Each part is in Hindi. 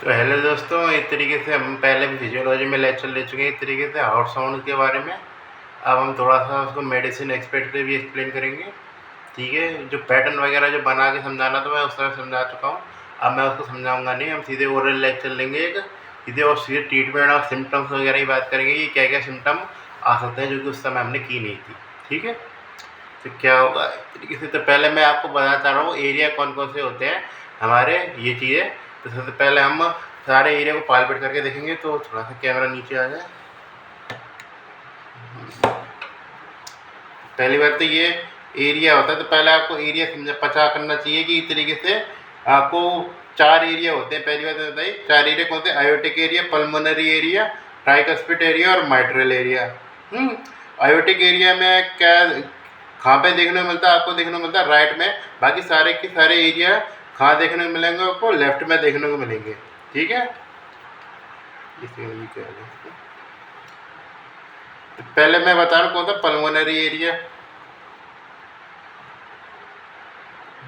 तो हेलो दोस्तों, एक तरीके से हम पहले भी फिजियोलॉजी में लेक्चर ले चुके हैं एक तरीके से हार्ट साउंड के बारे में। अब हम थोड़ा सा उसको मेडिसिन एक्सपर्ट पे भी एक्सप्लेन करेंगे। ठीक है, जो पैटर्न वगैरह जो बना के समझाना था मैं उस तरह समझा चुका हूँ। अब मैं उसको समझाऊंगा नहीं, हम सीधे ओरल लेक्चर लेंगे एक सीधे, और सीधे ट्रीटमेंट और सिम्टम्स वगैरह की बात करेंगे कि क्या क्या सिम्टम आ सकते हैं जो कि उस समय हमने की नहीं थी। ठीक है, तो क्या होगा इस तरीके से। तो पहले मैं आपको बताना चाह रहा हूँ एरिया कौन कौन से होते हैं हमारे, ये चीज़ें। तो सबसे पहले हम सारे एरिया को पालपेट करके देखेंगे। तो थोड़ा सा कैमरा नीचे आ जाए। पहली बात तो ये एरिया होता है, तो पहले आपको एरिया समझा पता करना चाहिए कि इस तरीके से आपको 4 एरिया होते हैं। पहली बात तो बताइए 4 एरिया कौन से, aortic area, pulmonary area, tricuspid area और माइट्रल एरिया। आयोटिक एरिया में क्या कहाँ पे देखने को मिलता है, आपको देखने को मिलता है राइट में। बाकी सारे के सारे एरिया कहाँ देखने को मिलेंगे, आपको लेफ्ट में देखने को मिलेंगे। ठीक है, तो पहले मैं बता रहा हूँ कौन सा पल्मोनरी एरिया।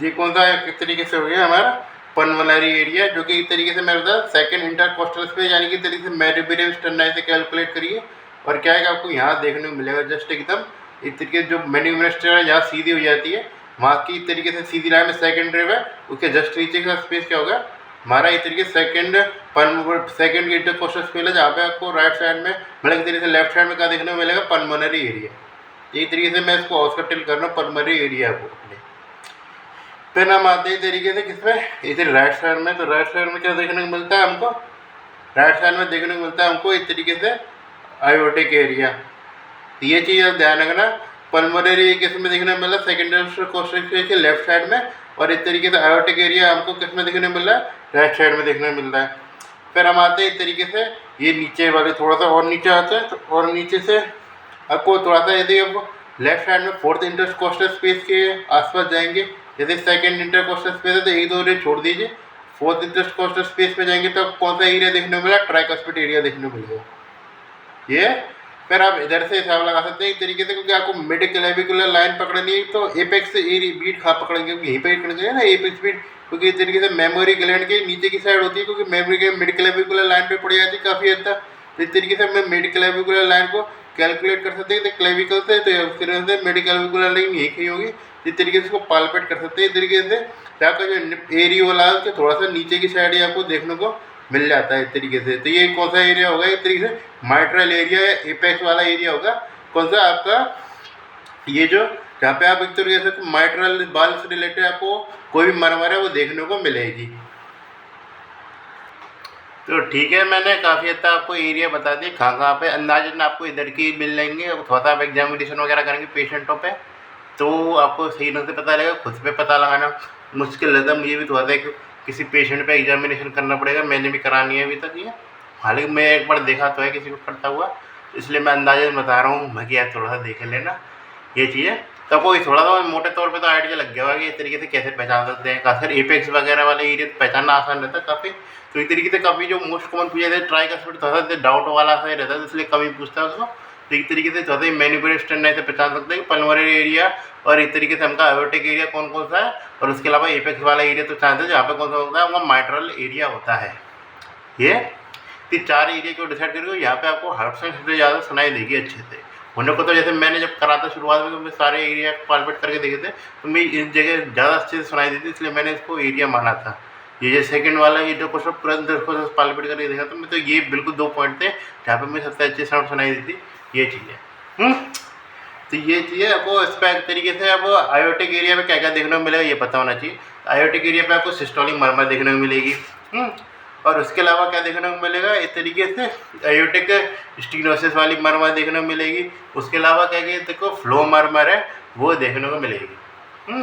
ये कौन सा किस तरीके से हो गया हमारा पल्मोनरी एरिया, जो कि इस तरीके से मैं बता सेकंड इंटरकोस्टल स्पेस यानी कि तरीके से मेडिबेरियम स्टर्नाई से कैलकुलेट करिए। और क्या है कि आपको यहाँ देखने को मिलेगा जस्ट एकदम इस तरीके से जो मेडिबेरियम है यहाँ सीधी हो जाती है, वहाँ की इस तरीके से सीधी लाइन में सेकंड रेव है, उसके जस्ट नीचे का स्पेस क्या होगा हमारा इस तरीके सेकंड इंटरकोस्टल स्पेस है, जहाँ पे आपको राइट साइड में मतलब तरीके से लेफ्ट साइड में क्या देखने को मिलेगा पल्मोनरी एरिया। एक तरीके से मैं इसको हॉस्पिटल कर रहा हूँ पल्मोनरी एरिया को अपने। फिर हम आते हैं तरीके से किसमें, इधर राइट साइड में। तो राइट साइड में क्या देखने को मिलता है हमको, राइट साइड में देखने को मिलता है हमको इस तरीके से आयोटिक एरिया। तो ये चीज़ आप ध्यान रखना, पल्मोनरी किस में देखने को मिला सेकेंडरी कोस्टल के लेफ्ट साइड में, और इस तरीके से आयोटिक एरिया हमको किस में देखने को मिल रहा है, राइट साइड में देखने को मिल रहा है। फिर हम आते हैं इस तरीके से ये नीचे वाले थोड़ा सा और नीचे आते हैं, तो और नीचे से आपको थोड़ा सा यदि आप लेफ्ट साइड में फोर्थ इंटरकोस्टल स्पेस के आसपास जाएंगे, यदि सेकंड इंटरकोस्टल स्पेस है तो एक दो एरिया छोड़ दीजिए, फोर्थ इंटरकोस्टल स्पेस पे जाएंगे तो कौन सा एरिया देखने को मिला, ट्राइकस्पिड एरिया देखने को मिलेगा ये। फिर आप इधर से हिसाब लगा सकते हैं एक तरीके से, क्योंकि आपको मिड क्लेविकुलर लाइन पकड़नी है तो एपेक्स बीट कहाँ पकड़ेंगे, क्योंकि यहीं पर पकड़ेंगे ना एपेक्स बीट, क्योंकि इस तरीके से मेमोरी ग्लैंड के नीचे की साइड होती है, क्योंकि मेमोरी के मिड क्लेविकुलर लाइन पे पड़ जाती है काफ़ी हद तक। तो इस तरीके से हमें मिड क्लेविकुलर लाइन को कैलकुलेट कर सकते हैं, तो क्लेविकल से तो फिर से मिड क्लेविकुलर लाइन यही कहीं होगी। इस तरीके से इसको पालपेट कर सकते हैं इस तरीके से, आपका जो एरिया वाला है उसके थोड़ा सा नीचे की साइड ही आपको देखने को मिल जाता है इस तरीके से। तो ये कौन सा एरिया होगा, इस तरीके से माइट्रल एरिया या एपेक्स वाला एरिया होगा कौन सा आपका, ये जो जहाँ पे आप एक तरीके से माइट्रल बाल से रिलेटेड आपको कोई भी मरमर है वो देखने को मिलेगी। तो ठीक है, मैंने काफ़ी हद तक आपको एरिया बता दिया कहाँ कहाँ पे, अंदाजन आपको इधर की मिल लेंगे। अब थोड़ा सा आप एग्जामिनेशन वगैरह करेंगे पेशेंटों पे तो आपको सही ढंग से पता लगेगा। खुद पे पता लगाना मुश्किल रहता है, मुझे भी थोड़ा सा किसी पेशेंट पे एग्जामिनेशन करना पड़ेगा, मैंने भी करानी है अभी तक ये। हालांकि मैं एक बार देखा तो है किसी को करता हुआ, इसलिए मैं अंदाजन बता रहा हूँ, बाकी आप थोड़ा सा देख लेना ये चीज़ें। तो आपको थोड़ा सा मोटे तौर पे तो आइडिया लग गया होगा कि इस तरीके से कैसे पहचान सकते हैं। खासकर एपेक्स वगैरह वाले एरिया तो पहचानना आसान रहता है काफ़ी। तो इस तरीके से काफ़ी जो मोस्ट कॉमन पूछा जाता है ट्राइकस्पिड थोड़ा सा डाउट वाला सा ही रहता है, इसलिए कभी पूछता है उसको। तो एक तरीके से थोड़ा सा मैनिपुलेशन से पहचान सकते हैं पल्मोनरी एरिया, और इस तरीके से हमका आयोटिक एरिया कौन कौन सा है, और उसके अलावा एपेक्स वाला एरिया तो चाहते हैं जहाँ पे कौन सा होता है वहाँ माइट्रल एरिया होता है। ये 4 एरिया को डिसाइड करके यहाँ पे आपको हर सबसे ज़्यादा सुनाई देगी अच्छे से। होने को तो जैसे मैंने जब करा था शुरुआत में तो मैं सारे एरिया पालपेट करके देखे थे, तो मैं इस जगह ज़्यादा अच्छे से सुनाई देती, इसलिए मैंने इसको एरिया माना था। ये जो सेकंड वाला ये जो क्वेश्चन तुरंत पालपेट करके देखा था मैं, तो ये बिल्कुल 2 पॉइंट थे जहाँ पे मुझे सबसे अच्छी साउंड सुनाई देती ये चीज़ें। तो ये चीज़ें आपको इस पर तरीके से अब आयोटिक एरिया में क्या क्या देखने को मिलेगा ये पता होना चाहिए। आयोटिक एरिया पे आपको सिस्टोलिक मरमर देखने को मिलेगी, और उसके अलावा क्या देखने को मिलेगा इस तरीके से आयोटिक स्टीनोसिस वाली मरमर देखने को मिलेगी। उसके अलावा क्या कहते देखो फ्लो मरमर है वो देखने को मिलेगी।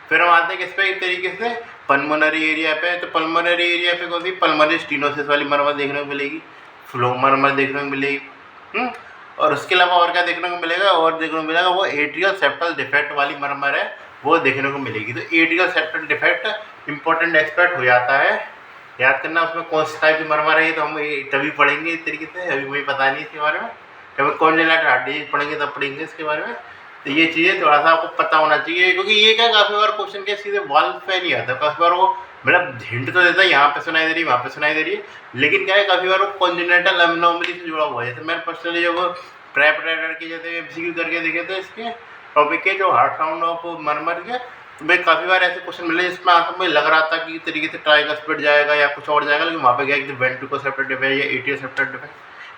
फिर हम आते हैं किस पे, एक तरीके से पल्मोनरी एरिया पे। तो पल्मोनरी एरिया पे कौन सी, पल्मोनरी स्टीनोसिस वाली मरमर देखने को मिलेगी, फ्लो मरमर देखने को मिलेगी। और उसके अलावा और क्या देखने को मिलेगा, और देखने को मिलेगा वो एट्रियल सेप्टल डिफेक्ट वाली मरमर है वो देखने को मिलेगी। तो atrial septal defect important expect हो जाता है, याद करना उसमें कौन सी टाइप की मरमर है, ये तो हम तभी पढ़ेंगे इस तरीके से, अभी मुझे पता नहीं इसके बारे में। जब कॉन्जेनिटल हार्ट डिजीज पढ़ेंगे तब पढ़ेंगे इसके बारे में। तो ये चीज़ें थोड़ा सा आपको पता होना चाहिए, क्योंकि ये क्या काफ़ी बार क्वेश्चन के सीधे वाल्व पे नहीं आता, काफ़ी बार वो मतलब हिंट तो देता है यहाँ पे सुनाई दे रही है, वहाँ पे सुनाई दे रही है, लेकिन क्या है काफ़ी बार वो कॉन्जेनिटल एब्नॉर्मली से जुड़ा हुआ है। जैसे मैंने पर्सनली जो वो ट्रैप राइडर की जैसे एमसीक्यू करके देखे थे इसके टॉपिक के, जो हार्ट साउंड ऑफ मरमर के, तो भाई काफ़ी बार ऐसे क्वेश्चन मिले जिसमें आंसर मुझे लग रहा था कि तरीके से ट्राइकस्पिड जाएगा या कुछ और जाएगा, लेकिन वहाँ पे गया कि वेंट्रिकोसेप्टर डिफेक्ट या एट्रियल सेप्टर डिफेक्ट,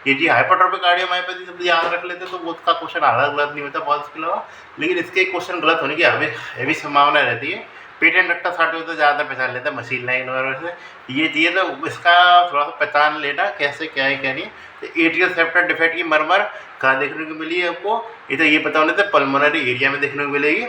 ये जी हाइपरट्रोफिक कार्डियोमायोपैथी सब याद रख लेते तो वो उसका क्वेश्चन आधा गलत नहीं होता बहुत इसके अलावा, लेकिन इसके क्वेश्चन गलत होने की हैवी संभावना रहती है। पेटेंट रखता 60 तो ज़्यादा पहचान लेता है मशीन लाइन और से ये चीज़, तो इसका थोड़ा सा पहचान लेना कैसे क्या है क्या नहीं है। तो एट्रियल सेप्टर डिफेक्ट की मरमर कहाँ देखने को मिली है आपको, ये तो ये पता होने से पल्मोनरी एरिया में देखने को मिलेगी।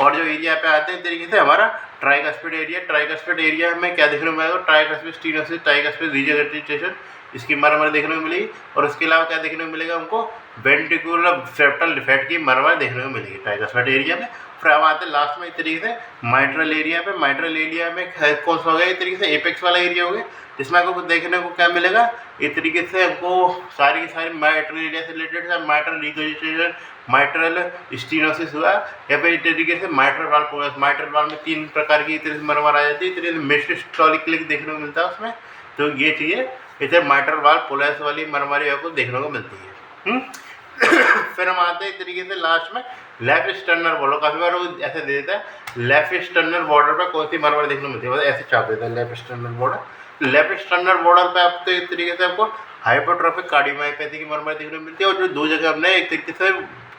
और जो एरिया पे आते हैं तरीके से हमारा ट्राइकस्पिड एरिया में क्या देखने को मिलेगा, ट्राइकस्पिड स्टीनोसिस, ट्राइकस्पिड रिजिडिटेशन, इसकी मरमर देखने को मिलेगी। और उसके अलावा क्या देखने को मिलेगा हमको, वेंट्रिकुलर सेप्टल डिफेक्ट की मरमर देखने को मिलेगी ट्राइकस्पिड एरिया में। फिर अब आते हैं लास्ट में इस तरीके से माइट्रल एरिया पे। माइट्रल एरिया में कौन सा हो गया, इस तरीके से एपेक्स वाला एरिया हो गया, जिसमें आपको देखने को क्या मिलेगा, इस तरीके से हमको सारी की सारी माइट्रल एरिया से रिलेटेड माइट्रल रिजिडिटेशन, माइट्रल स्टीनोसिस हुआ, या फिर इस तरीके से माइट्रल वाल। माइट्रल वाल में 3 प्रकार की तरह से मरमर आ जाती है, इस तरीके से मेसिस्टोलिक क्लिक देखने को मिलता है उसमें। तो ये चीज़ें इधर माइट्रल वाल पोलस वाली मरमरी आपको देखने को मिलती है। फिर हम आते हैं इस तरीके से लास्ट में लेफ्ट स्टर्नर बॉर्डर, काफ़ी बार वो ऐसे दे देता है लेफ्ट स्टर्नर बॉर्डर पर कौन सी मरमर देखने को मिलती है, मतलब ऐसे छाप देता है left sterner border. Left sterner border पे आपको इस तरीके से आपको हाइपरट्रोफिक कार्डियोमायोपैथी की मरमर देखने को मिलती है। और जो 2 जगह हमने एक तरीके से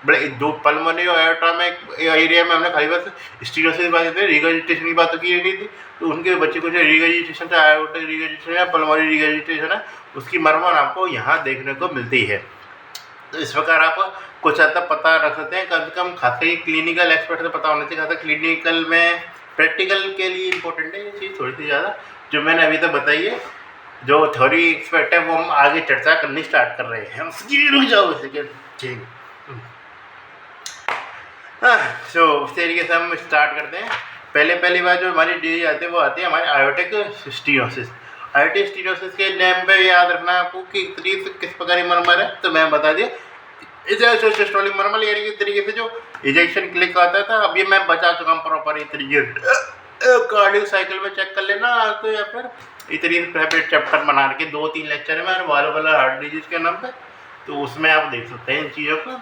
बड़े 2 पल्मोनरी और एयोर्टा में एरिया में हमने खाली बस स्टीनोसिस की बात की थी, रिगर्जिटेशन की बात की गई थी, तो उनके बच्चे को जो रिगर्जिटेशन था, एयोर्टिक रिगर्जिटेशन या पल्मोनरी रिगर्जिटेशन है, उसकी मरमर आपको यहाँ देखने को मिलती है। तो इस प्रकार आप कुछ हद तक पता रख सकते हैं, कम से कम खासकर ये क्लिनिकल एक्सपर्ट से पता होना चाहिए, खासकर क्लिनिकल में प्रैक्टिकल के लिए इंपॉर्टेंट है ये चीज़ थोड़ी सी ज़्यादा, जो मैंने अभी तक बताई है। जो थ्योरी एक्सपर्ट है वो हम आगे चर्चा करनी स्टार्ट कर रहे हैं, उसकी रुक जाओ सेकेंड, ठीक। सो इस तरीके से हम स्टार्ट करते हैं। पहली बार जो हमारी डिजीज आती है वो आती है हमारी आयोटिक स्टीनोसिस। आयोटिक स्टीनोसिस के नेम पे याद रखना आपको कि किस प्रकार की मरमर है, तो मैं बता दिया सिस्टोलिक मरमर, यानी कि तरीके से जो इजेक्शन क्लिक आता था, अभी मैं बचा चुका हूँ प्रॉपर इस तरीके कार्डियो साइकिल में चेक कर लेना, तो या फिर इस तरीके से चैप्टर बना के 2-3 लेक्चर है मेरे वाला हार्ट डिजीज के नाम पे, तो उसमें आप देख सकते हैं इन चीज़ों को।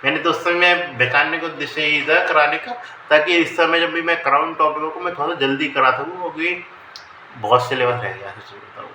मैंने तो उस समय पहचानने को उद्देश्य यही था कराने का, ताकि इस समय जब भी मैं कराऊँ टॉपिकों को मैं थोड़ा सा जल्दी करा सकूँ, क्योंकि बहुत सिलेबस रह गया है।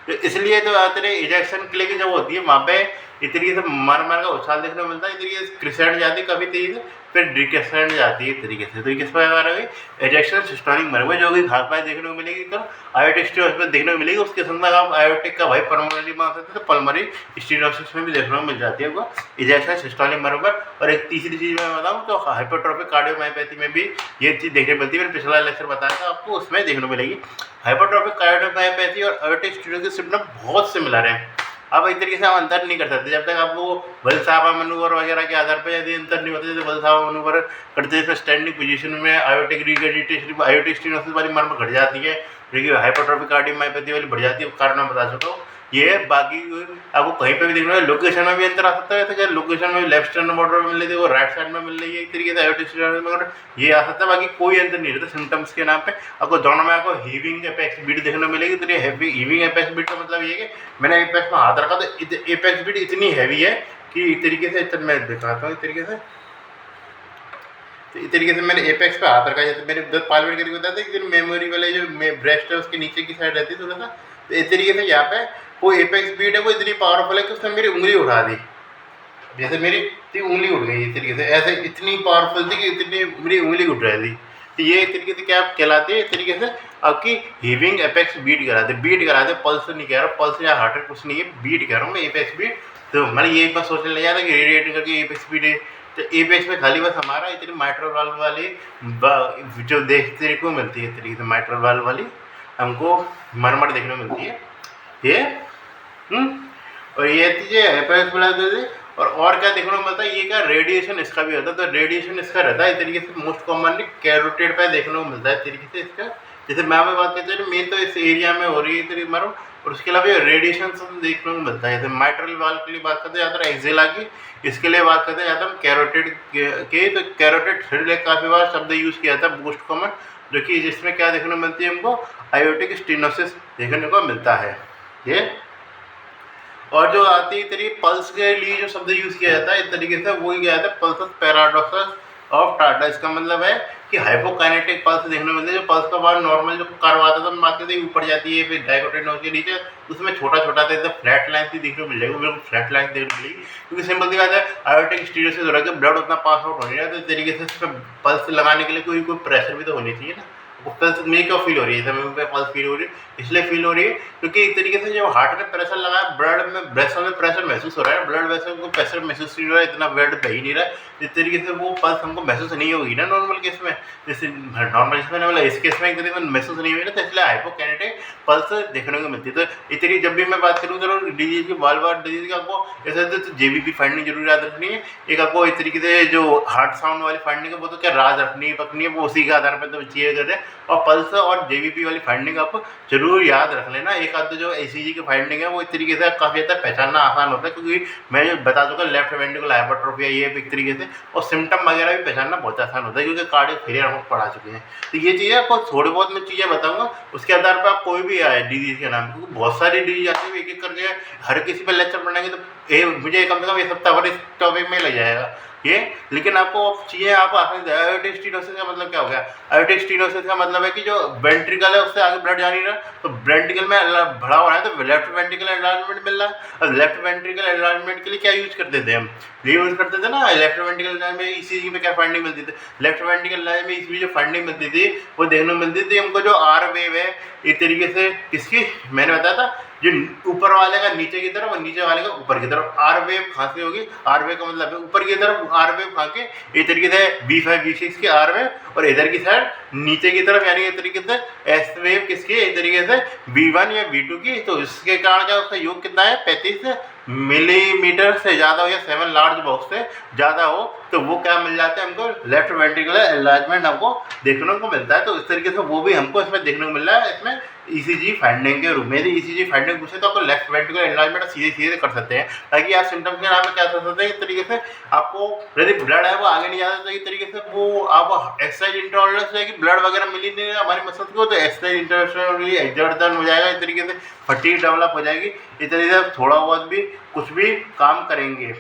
तो इसलिए तो आते रहे इजेक्शन क्लिक जब होती है वहाँ पे इस तरीके से मर का उछाल देखने को मिलता है, इस तरीके से क्रिसेंट जाती है कभी तेजी से, फिर डिक्रेसेंट जाती है इस तरीके से। तो ये किस प्रकार है इजेक्शन सिस्टोलिक मरमर, जो कि घास पाए देखने को मिलेगी, तो आयोटिक स्टीनोसिस देखने को मिलेगी। उसके संग आप आयोटिक का भाई पल्मोनरी मान सकते हैं, तो पल्मोनरी स्टीनोसिस में भी देखने को मिल जाती है वो इजेक्शन सिस्टोलिक मरमर। और एक तीसरी चीज़ मैं बताऊँ तो हाइपरट्रोफिक कार्डियोमायोपैथी में भी ये चीज़ देखने को मिलती है, मैंने पिछला लेक्चर बताया था आपको, उसमें देखने को मिलेगी। हाइपरट्रोफिक कार्डियोमायोपैथी और आयोटिक स्टीनोसिस सिम्पटम बहुत सिमिलर हैं। अब एक तरीके से हम अंतर नहीं कर सकते जब तक आप वो वल्सावा मनूवर वगैरह के आधार पर यदि अंतर नहीं होते, जैसे वल्सावा मनूवर करते हैं स्टैंडिंग पोजीशन में आयोटिक रिगर्जिटेशन आयोटिक स्टीनोसिस वाली मरमर घट जाती है, लेकिन हाइपरट्रोफिक कार्डियोमायोपैथी वाली बढ़ जाती है। कारण मैं बता चुका हूँ। ये बाकी आपको कहीं पे भी देखना है, लोकेशन में भी अंतर आ सकता है, जैसे लोकेशन में लेफ्ट स्टर्न बॉर्डर में मिल रही थी वो राइट साइड में मिल रही है, एक तरीके से आयोटिक स्टीनोसिस ये आ सकता है। बाकी कोई अंतर नहीं रहता सिम्टम्स के नाम पे। आपको दोनों में आपको हीविंग एपेक्स बीट देखने को मिलेगी। तो ये हैवी हीविंग एपेक्स बीट का मतलब ये है कि मैंने एपेक्स में हाथ रखा तो एपेक्स बीट इतनी हैवी है कि इस तरीके से मैं दिखाता हूँ इस तरीके से। तो इस तरीके से मैंने एपेक्स पे हाथ रखा, जैसे मैंने पालवेट करके बताया था कि मेमोरी वाले जो ब्रेस्ट है उसके नीचे की साइड रहती है थोड़ा सा, तो इस तरीके से यहाँ पे वो एपेक्स बीट है वो इतनी पावरफुल है कि उसने मेरी उंगली उठा दी, जैसे मेरी उंगली उठ गई इस तरीके से, ऐसे इतनी पावरफुल थी कि इतनी मेरी उंगली उठ रही थी। तो ये एक तरीके से क्या कहलाते हैं, इस तरीके से आपकी हीविंग एपेक्स बीट कराते पल्स नहीं कह रहा, पल्स या हार्ट रेट कुछ नहीं है, बीट कह रहा हूँ मैं एपेक्स बीट। तो मैंने ये एक बार सोचने लगा था कि रेडिएट करके एपेक्स बीट है, तो एपेक्स में खाली बस हमारा इतनी माइट्रल वाल्व वाली जो देखने को मिलती है, इस तरीके से माइट्रल वाल्व वाली हमको मरमर देखने को मिलती है ये। और ये चीज़ें एपेक्स बढ़ा देते। और क्या देखने को मिलता है, ये क्या रेडिएशन इसका भी होता है, तो रेडिएशन इसका रहता है इस तरीके से मोस्ट कॉमनली कैरोटिड पे देखने को मिलता है इस तरीके से इसका। जैसे मैं बात करते हैं मेन तो इस एरिया में हो रही है तरीके मारो, और उसके अलावा ये रेडिएशन देखने को मिलता है। जैसे माइट्रल वाल्व के लिए बात करते हैं ज़्यादा एक्सेला की, इसके लिए बात करते हैं ज़्यादा हम कैरोटिड के। तो कैरोटिड फिर काफ़ी बार शब्द यूज़ किया था मोस्ट कॉमन, जो कि जिसमें क्या देखने को मिलती है हमको, आयोटिक स्टेनोसिस देखने को मिलता है ये। और जो आती है तरीके पल्स के लिए जो शब्द यूज किया जाता है इस तरीके से, वही किया जाता है पल्स पैराडॉक्स ऑफ टाटा। इसका मतलब है कि हाइपोकाइनेटिक पल्स देखने को मिलती है। जो पल्स का बार नॉर्मल जो कर्व आता था मारते थे ऊपर जाती है, फिर डायकोटिनोज के नीचे उसमें छोटा छोटा था, एकदम फ्लैट लाइन थी देखने को मिल जाएगी, बिल्कुल फ्लैट लाइन देखने को मिलेगी। क्योंकि सिंपल सी बात है, आयोटिक स्टीनोसिस हो रहा है, ब्लड उतना पास आउट हो नहीं रहा, तो इस तरीके से इस पर पल्स लगाने के लिए कोई प्रेशर भी तो होनी चाहिए ना। पल्स मेरे क्यों फील हो रही है, समय पे पल्स फील हो रही है, इसलिए फील हो रही है क्योंकि एक तरीके से जब हार्ट में प्रेशर लगा, ब्लड में वेसल में प्रेशर महसूस हो रहा है, ब्लड वेसल को प्रेशर महसूस नहीं हो रहा है, इतना ब्लड बह ही नहीं रहा है, इस तरीके से वो पल्स हमको महसूस नहीं होगी ना नॉर्मल केस में। जैसे नॉर्मल केस में मतलब इस केस में एक तरीके से महसूस नहीं हुई ना, तो इसलिए हाइपोकाइनेटिक पल्स देखने को मिलती है। तो इस तरीके जब भी मैं बात करूँ तो डिजीज की बाल बार डिजीज का आपको ऐसा तो जेबीपी फाइंडिंग जरूर याद रखनी है। एक आपको इस तरीके से जो हार्ट साउंड वाली फाइंडिंग है वो तो क्या राज रखनी है पकनी है, वो उसी के आधार पर तो चाहिए करते हैं। और पल्स और जेबीपी वाली फाइंडिंग आप जरूर याद रख लेना। एक आध जो ईसीजी की फाइंडिंग है वो इस तरीके से काफ़ी ज़्यादा पहचानना आसान होता है, क्योंकि मैं जो बता चुका लेफ्ट वेंट्रिकुलर हाइपरट्रोफी है ये एक तरीके से, और सिम्टम वगैरह भी पहचानना बहुत आसान होता है क्योंकि कार्डियक फेलियर हम पढ़ा चुके हैं। तो ये चीज़ें आपको थोड़ी बहुत मैं चीज़ें बताऊंगा, उसके आधार पर आप कोई भी आए डिजीज़ के नाम, क्योंकि बहुत सारी डिजीज आती है, एक एक करके हर किसी पर लेक्चर पढ़ेंगे तो मुझे कम से कम ये सप्ताह भर इस टॉपिक में लग जाएगा ये। लेकिन आपको चाहिए आप आयोटिक स्टीनोसिस का मतलब क्या हो गया? आयोटिक स्टीनोसिस का मतलब है कि जो वेंट्रिकल है उससे आगे ब्लड जा नहीं रहा, तो वेंट्रिकल में भरा हो रहा है, तो लेफ्ट वेंट्रिकल एनलार्जमेंट मिल रहा है। और लेफ्ट वेंट्रिकल एनलार्जमेंट के लिए क्या यूज करते थे हम? ये यूज करते थे ना लेफ्ट वेंट्रिकल में ईसीजी में क्या फाइंडिंग मिलती थी, लेफ्ट वेंट्रिकल में इसमें जो फाइंडिंग मिलती थी वो देखने को मिलती थी हमको, जो आर वेव है इस तरीके से किसकी मैंने बताया था, जो ऊपर वाले का नीचे की तरफ और नीचे वाले का ऊपर की तरफ। आर वेव खांसी होगी, आर वेव का मतलब है ऊपर की तरफ आर वेव खा के इस तरीके से B5 B6 की आर वेव, और इधर की साइड नीचे की तरफ यानी इस तरीके से एस वेव किसकी इस तरीके से B1 या B2 की। तो इसके कारण क्या उसका योग कितना है 35 मिलीमीटर से ज़्यादा हो या 7 लार्ज बॉक्स से ज़्यादा हो, तो वो क्या मिल जाता है हमको, लेफ्ट वेंट्रिकुलर एनलार्जमेंट हमको देखने को मिलता है। तो इस तरीके से वो भी हमको इसमें देखने को मिल रहा है इसमें ईसीजी फाइंडिंग के रूप में। यदि ईसीजी फाइंडिंग पूछे तो आपको लेफ्ट वेंट्रिकुलर एनलार्जमेंट सीधे सीधे कर सकते हैं, ताकि आप सिम्टम्स के नाम में क्या कर सकते हैं इस तरीके से। आपको यदि ब्लड है वो आगे नहीं जाता तो इस तरीके से वो आप एक्सरसाइज इंटॉलरेंस है कि ब्लड वगैरह मिल ही नहीं रहा हमारी मसल्स को, तो एक्सरसाइज इंटॉलरेंस एक्सर्शन हो जाएगा, इस तरीके से फटीग डेवलप हो जाएगी, इस तरीके से थोड़ा बहुत भी कुछ भी काम करेंगे।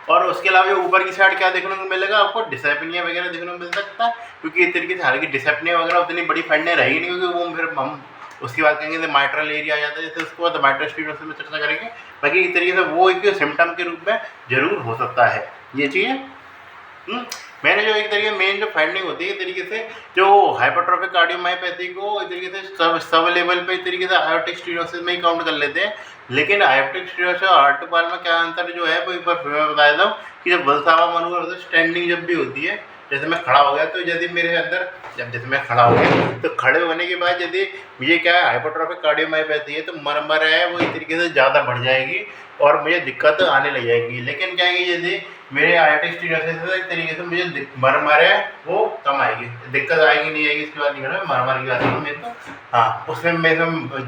और उसके अलावा ऊपर की साइड क्या देखने को मिलेगा आपको, डिसैपनिया वगैरह देखने को मिल सकता है, क्योंकि इस तरीके से हालांकि डिसैपनिया वगैरह उतनी बड़ी फाइंडिंग रहेगी नहीं, क्योंकि वो फिर हम उसकी बात करेंगे तो माइट्रल एरिया आ जाता है, जैसे उसके बाद माइट्रल स्टीनोसिस में चर्चा करेंगे। बाकी इस तरीके से वो एक सिम्टम के रूप में जरूर हो सकता है ये चीज़ें। मैंने जो एक तरीके मेन जो फाइंडिंग होती है इस तरीके से, जो हाइपरट्रोफिक कार्डियोमायोपैथी को इस तरीके से सब लेवल पे इस तरीके से आयोटिक स्टीनोसिस में ही काउंट कर लेते हैं। लेकिन आयोटिक स्टीनोसिस और आर्टोपाल में क्या अंतर जो है वो एक बार मैं बता देता हूँ कि जब वल्सावा मनोवर होता है, स्टैंडिंग जब भी होती है, जैसे मैं खड़ा हो गया तो यदि मेरे अंदर जैसे मैं खड़ा हो गया तो खड़े होने के बाद यदि मुझे क्या है हाइपरट्रोफिक कार्डियोमायोपैथी है, तो मरमर है वो इस तरीके से ज़्यादा बढ़ जाएगी और मुझे दिक्कत आने लग जाएगी। लेकिन क्या है यदि मेरे आयोटिक स्टीनोसिस से एक तरीके से मुझे मरमर है वो कम आएगी, दिक्कत आएगी नहीं आएगी इसकी बात नहीं कर रहा, मरमर की बात करूँ मैं तो, हाँ उसमें मैं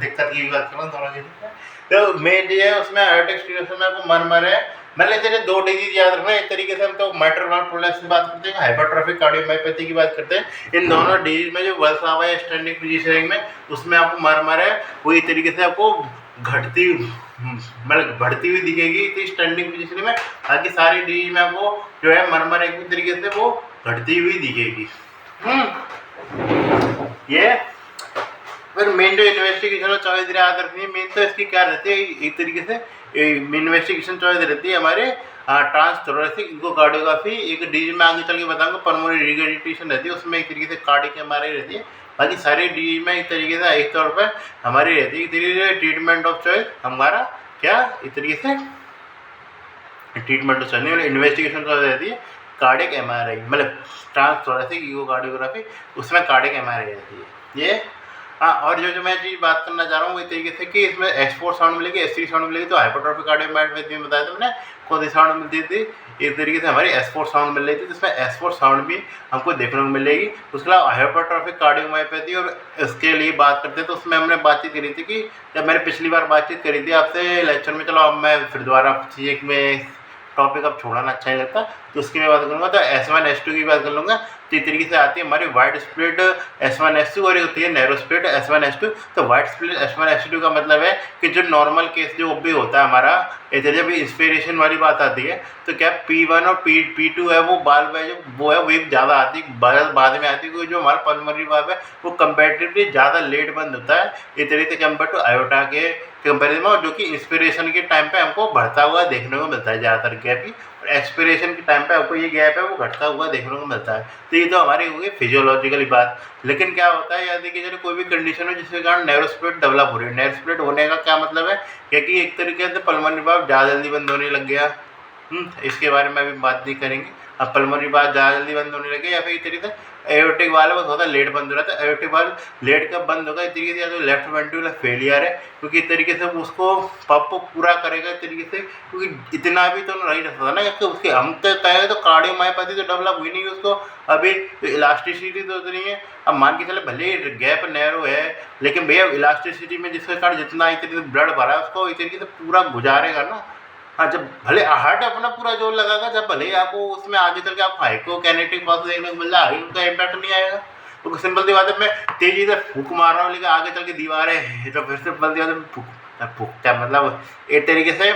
दिक्कत की बात करूँ दोनों की। तो मेन जो है उसमें आयोटिक स्टीनोसिस में आपको मरमर है, मतलब तेरे दो डिजीज याद रखना। एक तरीके से हम तो माइट्रल वाल्व प्रोलैप्स की बात करते हैं, हाइपरट्रोफिक कार्डियोमायोपैथी की बात करते हैं। इन दोनों डिजीज में जो वल्सावा है स्टैंडिंग पोजीशनिंग में, उसमें आपको मरमर है वो इस तरीके से आपको घटती मतलब बढ़ती हुई दिखेगी तो स्टैंडिंग पोजीशन में, बाकी सारी डिजीज में आपको जो है मरमर एक तरीके से वो घटती हुई दिखेगी। ये फिर मेन जो इन्वेस्टिगेशन चॉइस याद रखनी है, मेन तो इसकी क्या रहती है एक तरीके से इन्वेस्टिगेशन चॉइस रहती है हमारे ट्रांसथोरेसिक इकोकार्डियोग्राफी। एक डिजीज में आगे चल के बताऊंगा पल्मोनरी रिगर्जिटेशन रहती है, उसमें एक तरीके से कार्डियक एमआरआई रहती है। बाकी सारी डिजीज में एक तरीके से एक तौर पर हमारी रहती है, एक तरीके से ट्रीटमेंट ऑफ चॉइस हमारा क्या एक तरीके से ट्रीटमेंट ऑफ चॉइस नहीं इन्वेस्टिगेशन चॉइस रहती है कार्डियक एमआरआई, मतलब ट्रांसथोरेसिक इकोकार्डियोग्राफी, उसमें कार्डियक एमआरआई रहती है ये। हाँ, और जो मैं चीज़ बात करना चाह रहा हूँ वो इस तरीके से कि इसमें S4 साउंड मिलेगी, S3 साउंड मिलेगी। तो हाइपरट्रोफिक कार्डियोमायोपैथी में बताया था मैंने कौन सी साउंड मिलती थी, इस तरीके से हमारी S4 साउंड मिल रही थी, जिसमें S4 साउंड भी हमको देखने को मिलेगी। उसके अलावा हाइपरट्रोफिक कार्डियोमायोपैथी और इसके लिए बात करते हैं तो उसमें हमने बातचीत करी थी कि जब मैंने पिछली बार बातचीत करी थी आपसे लेक्चर में, चलो अब मैं फिर दोबारा चीज़ में टॉपिक अब छोड़ना अच्छा नहीं लगता, तो उसकी मैं बात करूँगा। तो S1 S2 की बात कर लूँगा। तो इस तरीके से आती है हमारी वाइड स्प्लिट S1 S2 और एक होती है नैरो स्प्लिट S1 S2। तो वाइड स्प्लिट S1 S2 का मतलब है कि जो नॉर्मल केस जो भी होता है हमारा, इधर जब इंस्पिरेशन वाली बात आती है तो क्या P1 और P2 है वो वाल्व है, जो वो है वेव ज़्यादा आती है, बाद में आती है, क्योंकि जो हमारा पल्मोनरी वाल्व है वो कंपेरेटिवली ज़्यादा लेट बंद होता है इस तरीके से कंपेयर टू आयोटा के कंपेरिजन में, और जो कि इंस्पिरेशन के टाइम पे हमको बढ़ता हुआ देखने को मिलता है ज़्यादातर गैप ही, और एक्सपिरेशन के टाइम पे आपको ये गैप है वो घटता हुआ देखने को मिलता है। तो ये तो हमारी हो गई फिजियोलॉजिकली बात। लेकिन क्या होता है, याद देखिए, कोई भी कंडीशन हो जिसके कारण नैरो स्प्लिट डेवलप हो रही है। नैरो स्प्लिट होने का क्या मतलब है, क्योंकि एक तरीके से पल्मोनरी वाल्व ज़्यादा जल्दी बंद होने लग गया। इसके बारे में अभी बात नहीं करेंगे। अब पल्मोनरी वाल्व ज़्यादा जल्दी बंद होने लगे, या फिर इस तरीके से एओर्टिक वाल्व वो थोड़ा लेट बंद हो रहा था। एओर्टिक वाल्व लेट कब बंद होगा, इस तरीके से या तो लेफ्ट वेंट्रिकुलर फेलियर है, क्योंकि इस तरीके से उसको पंप पूरा करेगा इस तरीके से, क्योंकि इतना भी तो नहीं रख सकता ना, क्योंकि उसके हम तो कहेंगे तो कार्डियोमायोपैथी तो डेवलप हुई नहीं उसको अभी, तो इलास्टिसिटी तो नहीं है। अब मान के चले भले ही गैप नैरो है, लेकिन भैया इलास्टिसिटी में जिसके कारण जितना इस तरीके से ब्लड भरा है उसको इस तरीके से पूरा गुजारेगा ना। हाँ, जब भले हार्ट अपना पूरा जोर लगाएगा, जब भले ही आपको उसमें आगे चल के आप हाइपोकिनेटिक पावर देखने को मिल रहा है, उनका इम्पैक्ट नहीं आएगा। तो सिंपल सी बात है, मैं तेजी से फूक मार रहा हूँ लेकिन आगे चल के दीवारें हैं, तो फिर सिंपल सी बात है फूकता मतलब एक तरीके से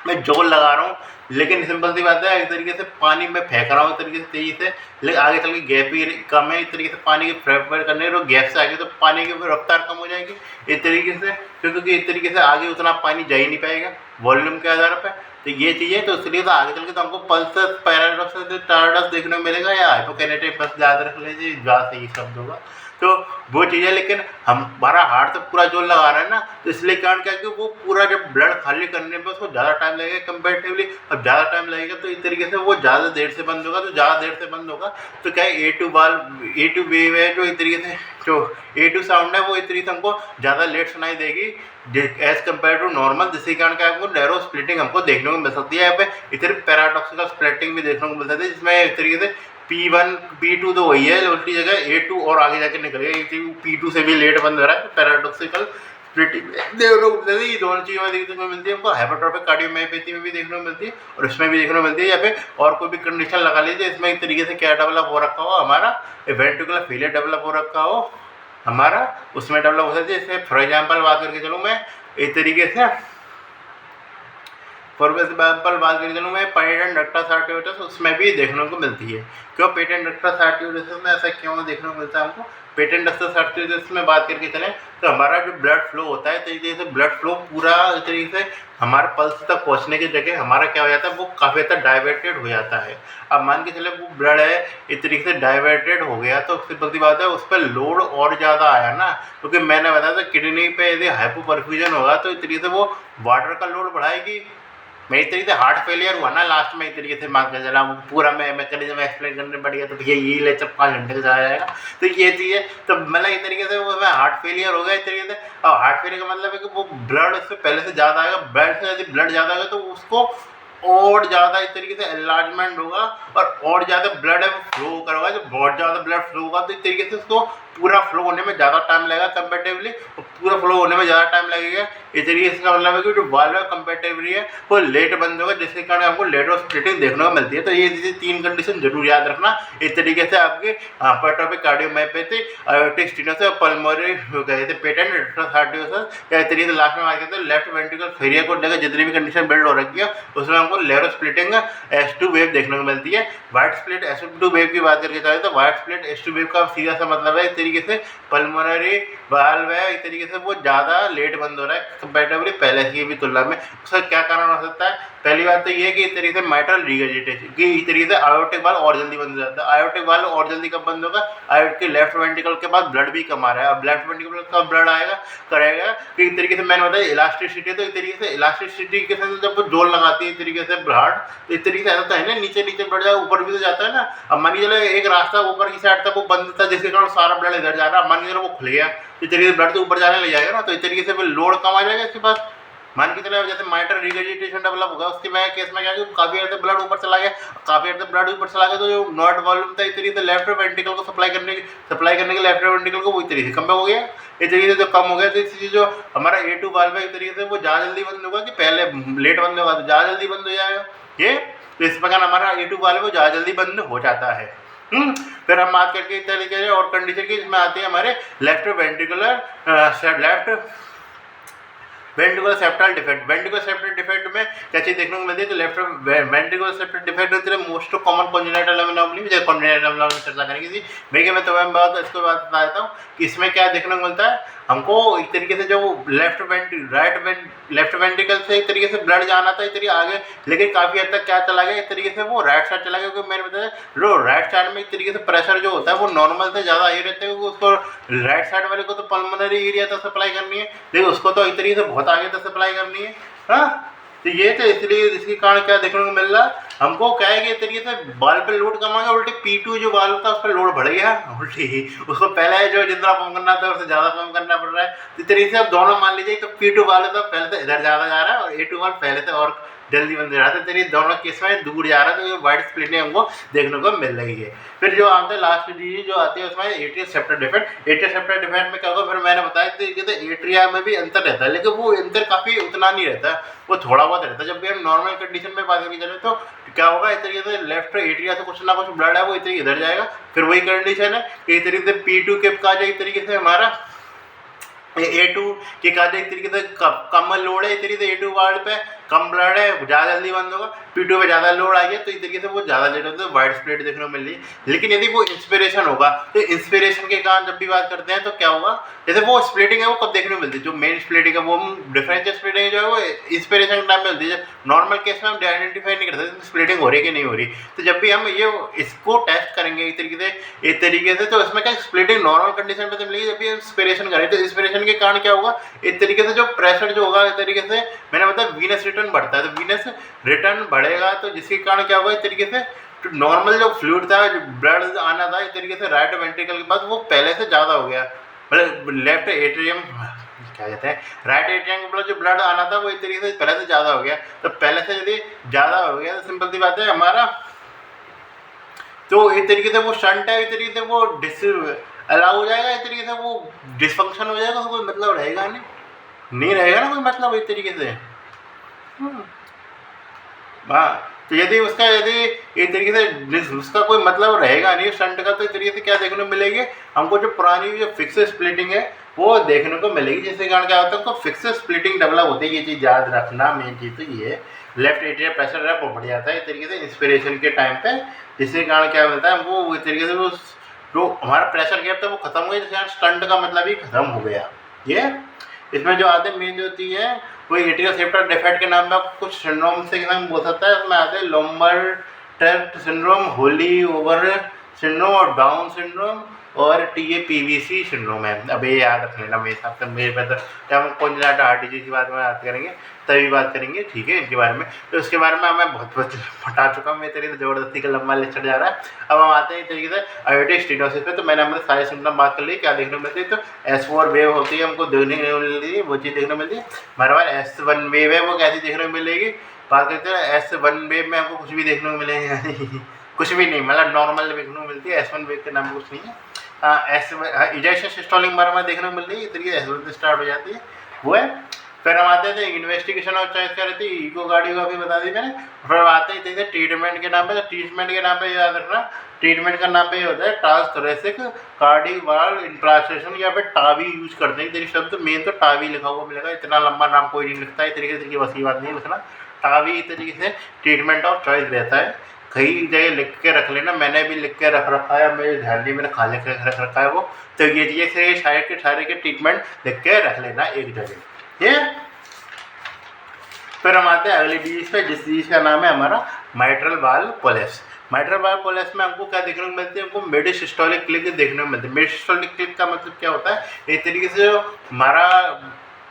मैं जोर लगा रहा हूँ, लेकिन सिंपल सी बात है एक तरीके से पानी में फेंक रहा हूँ इस तरीके से तेजी से, लेकिन आगे चल के गैप ही कम है इस तरीके से पानी की प्रेफर करने और गैप से आगे तो पानी की रफ्तार कम हो जाएगी इस तरीके से, क्योंकि इस तरीके से आगे उतना पानी जा ही नहीं पाएगा वॉल्यूम के आधार पर। तो ये चीज़ें, तो इसलिए तो आगे चल के तो हमको पल्स पैराडॉक्स टार्डस देखने को मिलेगा, या हाइपोकिनेटिक पल्स याद रख लीजिए, ज़्यादा सही शब्द होगा। तो वो चीज़ है, लेकिन हमारा हार्ट तो पूरा जोर लगा रहा है ना, तो इसलिए कारण क्या है कि वो पूरा जब ब्लड खाली करने में उसको ज़्यादा टाइम लगेगा कंपेरेटिवली। अब ज़्यादा टाइम लगेगा तो इस तरीके से वो ज़्यादा देर से बंद होगा, तो ज़्यादा देर से बंद होगा तो क्या है A2 वेव है जो इस तरीके से, जो A2 साउंड है वो इस तरीके से हमको ज़्यादा लेट सुनाई देगी एज कम्पेयर टू नॉर्मल, जिसके कारण क्या हमको नैरो स्प्लिटिंग हमको देखने को मिल सकती है। यहाँ पे इधर पैराडॉक्सिकल स्प्लिटिंग भी देखने को मिल सकती है, जिसमें इस तरीके से P1 P2 तो वही है उल्टी जगह, A2 और आगे जाके निकलेगा, P2 से भी लेट बंद हो रहा है। पैराडॉक्सिकल स्प्लिटिंग देखने को मिलती है, ये दोनों चीज़ों में देखने को मिलती है हमको। हाइपरट्रोफिक कार्डियोमायोपैथी में भी देखने को मिलती है और इसमें भी देखने को मिलती है। या फिर और कोई भी कंडीशन लगा लीजिए इसमें एक तरीके से क्या डेवलप हो रखा हो, हमारा वेंट्रिकुलर फेलियर डेवलप हो रखा हो हमारा, उसमें डेवलप हो सकती है। इसमें फॉर एग्जाम्पल बात करके चलूँ मैं एक तरीके से, फॉर एग्जाम्पल बात करके चलूँ मैं पेटेंट डक्टस आर्टेरियोसस, उसमें भी देखने को मिलती है। क्यों पेटेंट डक्टस आर्टेरियोसस में ऐसा क्यों देखने को मिलता है हमको, पेटेंट डक्टस आर्टेरियोसस में बात करके चलें तो हमारा जो ब्लड फ्लो होता है, तो इस तरीके से ब्लड फ्लो पूरा इस तरीके से हमारे पल्स तक पहुंचने की जगह हमारा क्या हो जाता है, वो काफ़ी हद तक डाइवर्टेड हो जाता है। अब मान के चले वो ब्लड है इस तरीके से डाइवर्टेड हो गया, तो सिंपल सी बात है उस पर लोड और ज़्यादा आया ना, क्योंकि मैंने बताया था किडनी पे यदि हाइपोपरफ्यूजन होगा तो इस तरीके से वो वाटर का लोड बढ़ाएगी। मैं इस तरीके से हार्ट फेलियर हुआ ना लास्ट में, इस तरीके से मान के चला पूरा मैं चले जब एक्सप्लेन करने पड़ गया तो भैया ये लेक्चर 5 घंटे का चला जाएगा। तो ये चीज़ है, तो मतलब इस तरीके से वो मैं हार्ट फेलियर हो गया इस तरीके से। और हार्ट फेलियर का मतलब है कि वो ब्लड उससे पहले से ज़्यादा आएगा, ब्लड से यदि ब्लड ज़्यादा आएगा तो उसको और ज़्यादा इस तरीके से एनलार्जमेंट होगा और ज़्यादा ब्लड है वो फ्लो करेगा। जब बहुत ज़्यादा ब्लड फ्लो होगा तो इस तरीके से उसको पूरा फ्लो होने में ज़्यादा टाइम लगेगा कंपेरेटिवली, और पूरा फ्लो होने में ज़्यादा टाइम लगेगा। इस तरीके से इसका मतलब है कि जो वाल्व है कंपेरेटिवली है वो लेट बंद होगा, जिसके कारण हमको लेटरो स्प्लिटिंग देखने को मिलती है। तो ये 3 कंडीशन जरूर याद रखना। इस तरीके से आपके हाइपरट्रोफिक कार्डियोमायोपैथी, आयोर्टिक स्टेनोसिस और पल्मोनरी कहते हैं पेटेंट डक्टस आर्टेरियोसस, या इस तरीके से लास्ट में बात करते हैं लेफ्ट वेंट्रिकल फेलियर को लेकर जितनी भी कंडीशन बिल्ड हो रखी है उसमें हमको लेटरो स्प्लिटिंग S2 वेव देखने को मिलती है। वाइड स्प्लिट S2 वेव की बात करके चाहे तो वाइड स्प्लिट S2 वेव का सीधा सा मतलब है इस तरीके से पल्मोनरी वाल्व है इस तरीके से वो ज़्यादा लेट बंद हो रहा है कंपेरेटिवली पहले की भी तुलना में। उसका क्या कारण हो सकता है, पहली बात तो ये है कि इस तरीके से माइट्रल रिगर्जिटेशन की इस तरीके से आयोटिक वाल्व और जल्दी बंद हो जाता है। आयोटिक वाल्व और जल्दी कब बंद होगा, आयोटिक के लेफ्ट वेंट्रिकल के पास ब्लड भी कम आ रहा है। अब लेफ्ट वेंट्रिकल का ब्लड आएगा करेगा तो इस तरीके से मैंने बताया इलास्टिसिटी, तो इस तरीके से इलास्टिसिटी के साथ जब वो जोर लगाती है इस तरीके से हार्ट, तो इस तरीके से ऐसा तो है ना नीचे नीचे बढ़ जाए ऊपर भी तो जाता है ना। अब मान के चलो एक रास्ता ऊपर की साइड तक वो बंद था जिसके कारण सारा ब्लड इधर जा रहा है, मान के चलो वो खुल गया तो इस तरीके से ब्लड तो ऊपर जाने लग जाएगा ना, तो इस तरीके से वो लोड कम आ जाएगा इसके पास। मान के चले जैसे माइट्रल रिगर्जिटेशन डेवलप होगा उसके मैं केस में क्या कि काफ़ी देर तक ब्लड ऊपर चला गया, काफ़ी देर तक ब्लड ऊपर चला गया तो जो नॉट वॉल्यूम था इस तरीके से लेफ्ट वेंट्रिकल को सप्लाई करने के लेफ्ट वेंट्रिकल को वो इस तरीके से कम हो गया। इस तरीके से जो कम हो गया तो इसलिए जो हमारा A2 वाल्व है इस तरीके से वो ज़्यादा जल्दी बंद होगा कि पहले लेट बंद होगा तो ज़्यादा जल्दी बंद हो जाएगा। ये तो इस प्रकार हमारा A2 वाल्व वो ज़्यादा जल्दी बंद हो जाता है। फिर हम बात करके इस तरीके से और कंडीशन की, इसमें आती है हमारे left ventricular septal defect. Ventricular septal defect में क्या चीज़ देखने को मिलती है, तो लेफ्ट वेंट्रिकुलर सेप्टल डिफेक्ट होती है मोस्ट कॉमन कॉन्जेनिटल एनोमली, जैसे कॉन्जेनिटल एनोमली चर्चा करेंगे थी भैया। मैं तो बात इसके बाद बता देता हूँ कि इसमें क्या देखने को मिलता है हमको, एक तरीके से जो लेफ्ट वेंट्रिकल से एक तरीके से ब्लड जाना था एक तरीके आगे, लेकिन काफ़ी हद तक क्या चला गया एक तरीके से वो राइट साइड चला गया, क्योंकि मैंने बताया जो राइट साइड में एक तरीके से प्रेशर जो होता है वो नॉर्मल से ज़्यादा ही रहता है, क्योंकि उसको राइट साइड वाले को तो पल्मोनरी एरिया तक सप्लाई करनी है, लेकिन उसको तो एक तरीके से बहुत आगे तक सप्लाई करनी है। हाँ, तो ये तो इसलिए इसके कारण क्या देखने को मिल रहा है हमको, क्या है कि इस तरीके से बाल पे लोड कम आ गया, उल्टी P2 जो बाल था उस पर लोड बढ़ गया उल्टी, उसको पहले जो जितना पंप करना था उससे ज़्यादा पंप करना पड़ रहा है। तो इस तरीके से अब दोनों मान लीजिए, तो P2 वाले तो पहले से इधर ज़्यादा जा रहा है और A2 वाल पहले से और जल्दी बंद रहा था, तेरी दोनों केस में दूर जा रहा है, तो ये वाइड स्प्लिटिंग हमको देखने को मिल रही है। फिर जो आते हैं लास्ट डिजीज जो आती है उसमें atrial septal defect. Atrial septal defect में क्या होगा, फिर मैंने बताया कि एट्रिया में भी अंतर रहता है, लेकिन वो अंतर काफ़ी उतना नहीं रहता, वो थोड़ा बहुत रहता है। जब भी हम नॉर्मल कंडीशन में बात करके चले तो क्या होगा, इस तरीके से लेफ्ट एट्रिया से कुछ ना कुछ ब्लड है वो इस तरीके इधर जाएगा, फिर वही कंडीशन है कि इस तरीके से P2 के का जाए, इस तरीके से हमारा A2 के का जाए, इस तरीके से कम लोड है, इस तरीके से A2 वार्ड पे कम ब्लड है, ज़्यादा जल्दी बंद होगा। P2 पे ज़्यादा लोड आई है तो इस तरीके से वो ज़्यादा लेट होता है, वाइड स्प्लिट देखने को मिल रही है। लेकिन यदि वो इंस्पिरेशन होगा, तो इंस्पिरेशन के कारण जब भी बात करते हैं तो क्या होगा, जैसे वो स्प्लिटिंग है वो कब देखने को मिलती है, जो मेन स्प्लिटिंग है वो डिफरेंशियल स्प्लिटिंग जो है वो इंस्पिरेशन के टाइम में मिलती है। नॉर्मल केस में हम आइडेंटिफाई नहीं कर सकते स्प्लिटिंग हो रही है कि नहीं हो रही, तो जब भी हम ये इसको टेस्ट करेंगे एक तरीके से तो इसमें क्या स्प्लिटिंग नॉर्मल कंडीशन पे तो मिलेगी, जब भी इंस्पिरेशन करें तो इंस्पिरेशन के कारण क्या होगा, एक तरीके से जो प्रेशर जो होगा एक तरीके से मैंने बताया वीनस रिटर्न बढ़ता है, तो वीनस रिटर्न बढ़ेगा तो जिसके कारण क्या होगा, इस तरीके से नॉर्मल जो फ्लूइड था जो ब्लड आना था इस तरीके से राइट वेंट्रिकल के बाद वो पहले से ज़्यादा हो गया, मतलब लेफ्ट एट्रियम क्या कहते हैं राइट एट्रियम के जो ब्लड आना था वो इस तरीके से पहले से ज़्यादा हो गया। तो पहले से यदि ज़्यादा हो गया तो सिंपल सी बात है हमारा, तो इस तरीके से वो शंट है, इस तरीके से वो अलाउ हो जाएगा, इस तरीके से वो डिसफंक्शन हो जाएगा, तो कोई मतलब रहेगा नहीं रहेगा ना कोई मतलब इस तरीके से। हाँ, तो यदि एक तरीके से उसका कोई मतलब रहेगा नहीं शंट का, तो इस तरीके से क्या देखने को मिलेगी हमको, जो पुरानी जो फिक्स स्प्लिटिंग है वो देखने को मिलेगी, जिसके कारण क्या होता है हमको फिक्स स्प्लिटिंग डेवलप होती है। ये चीज़ याद रखना, मेन चीज़ तो ये लेफ्ट एट्रियल प्रेशर है वो बढ़ जाता है इस तरीके से इंस्पिरेशन के टाइम पे, जिसके कारण क्या मिलता है हमको इस तरीके से वो जो हमारा प्रेशर गैप था वो खत्म हो गया, जिसके स्टंट का मतलब ही खत्म हो गया। ये इसमें जो आते मेन जो होती है वो एट्रियल सेप्टल डिफेक्ट के नाम में कुछ सिंड्रोम से नाम बोल सकता है, उसमें आते हैं Lombard syndrome, Holi over syndrome और डाउन सिंड्रोम और TAPVC सिंड्रोम है। अब ये याद रख लेना मेरे हिसाब से, मेरे पे तो जब हम कॉन्जेनिटल हार्ट डिजीज की बात में बात करेंगे तभी बात करेंगे, ठीक है इनके बारे में। तो उसके बारे में मैं बहुत बता चुका हूँ, मेरे तरीके से ज़बरदस्ती का लंबा लेक्चर जा रहा है। अब हम आते हैं इस तरीके से आयोटिक स्टेनोसिस पे, तो मैंने हमारे सारे सिम्टम बात कर ली, क्या देखने को मिलती है, तो S4 वेव होती है हमको देखने को मिलती है, वो चीज़ देखने को मिलती है। हमारे पास S1 वेव है वो कैसी देखने को मिलेगी, बात करते हैं S1 वेव में हमको कुछ भी देखने को मिलेगा कुछ भी नहीं, मतलब नॉर्मल देखने को मिलती है, S1 वेव के नाम कुछ नहीं है। इजेक्शन सिस्टोलिक बारे में देखने को मिल रही है, तरीके से स्टार्ट हो जाती है वो है। फिर हम आते थे इन्वेस्टिगेशन और चॉइस क्या रहती है, इकोकार्डियो का भी बता दी मैंने। फिर आते ही थे ट्रीटमेंट के नाम पे, तो ट्रीटमेंट के नाम पे याद रखना, ट्रीटमेंट का नाम पे ये होता है ट्रांसथोरेसिक कार्डियोवाल इंप्लांटेशन, या फिर टावी यूज करते हैं। तरीके शब्द मेन तो टावी लिखा हुआ मिलेगा, इतना लंबा नाम कोई नहीं लिखता है, इस तरीके से बस की बात नहीं लिखना। टावी इस तरीके से ट्रीटमेंट ऑफ चॉइस रहता है, कई जगह लिख के रख लेना, मैंने भी लिख के रख रखा है, मेरे ध्यान नहीं मैंने खा लिख रख रखा है वो, तो ये चीज़ें से सारे के ट्रीटमेंट लिख के रख लेना एक जगह। ये फिर हम आते हैं अगली डिजीज पे, जिस डिजीज का नाम है हमारा mitral valve collapse. Mitral valve collapse में हमको क्या देखने को मिलती है, हमको मेडिसिस्टोलिक क्लिक देखने को मिलती है। मेडिसिस्टोलिक क्लिक का मतलब क्या होता है, एक तरीके से हमारा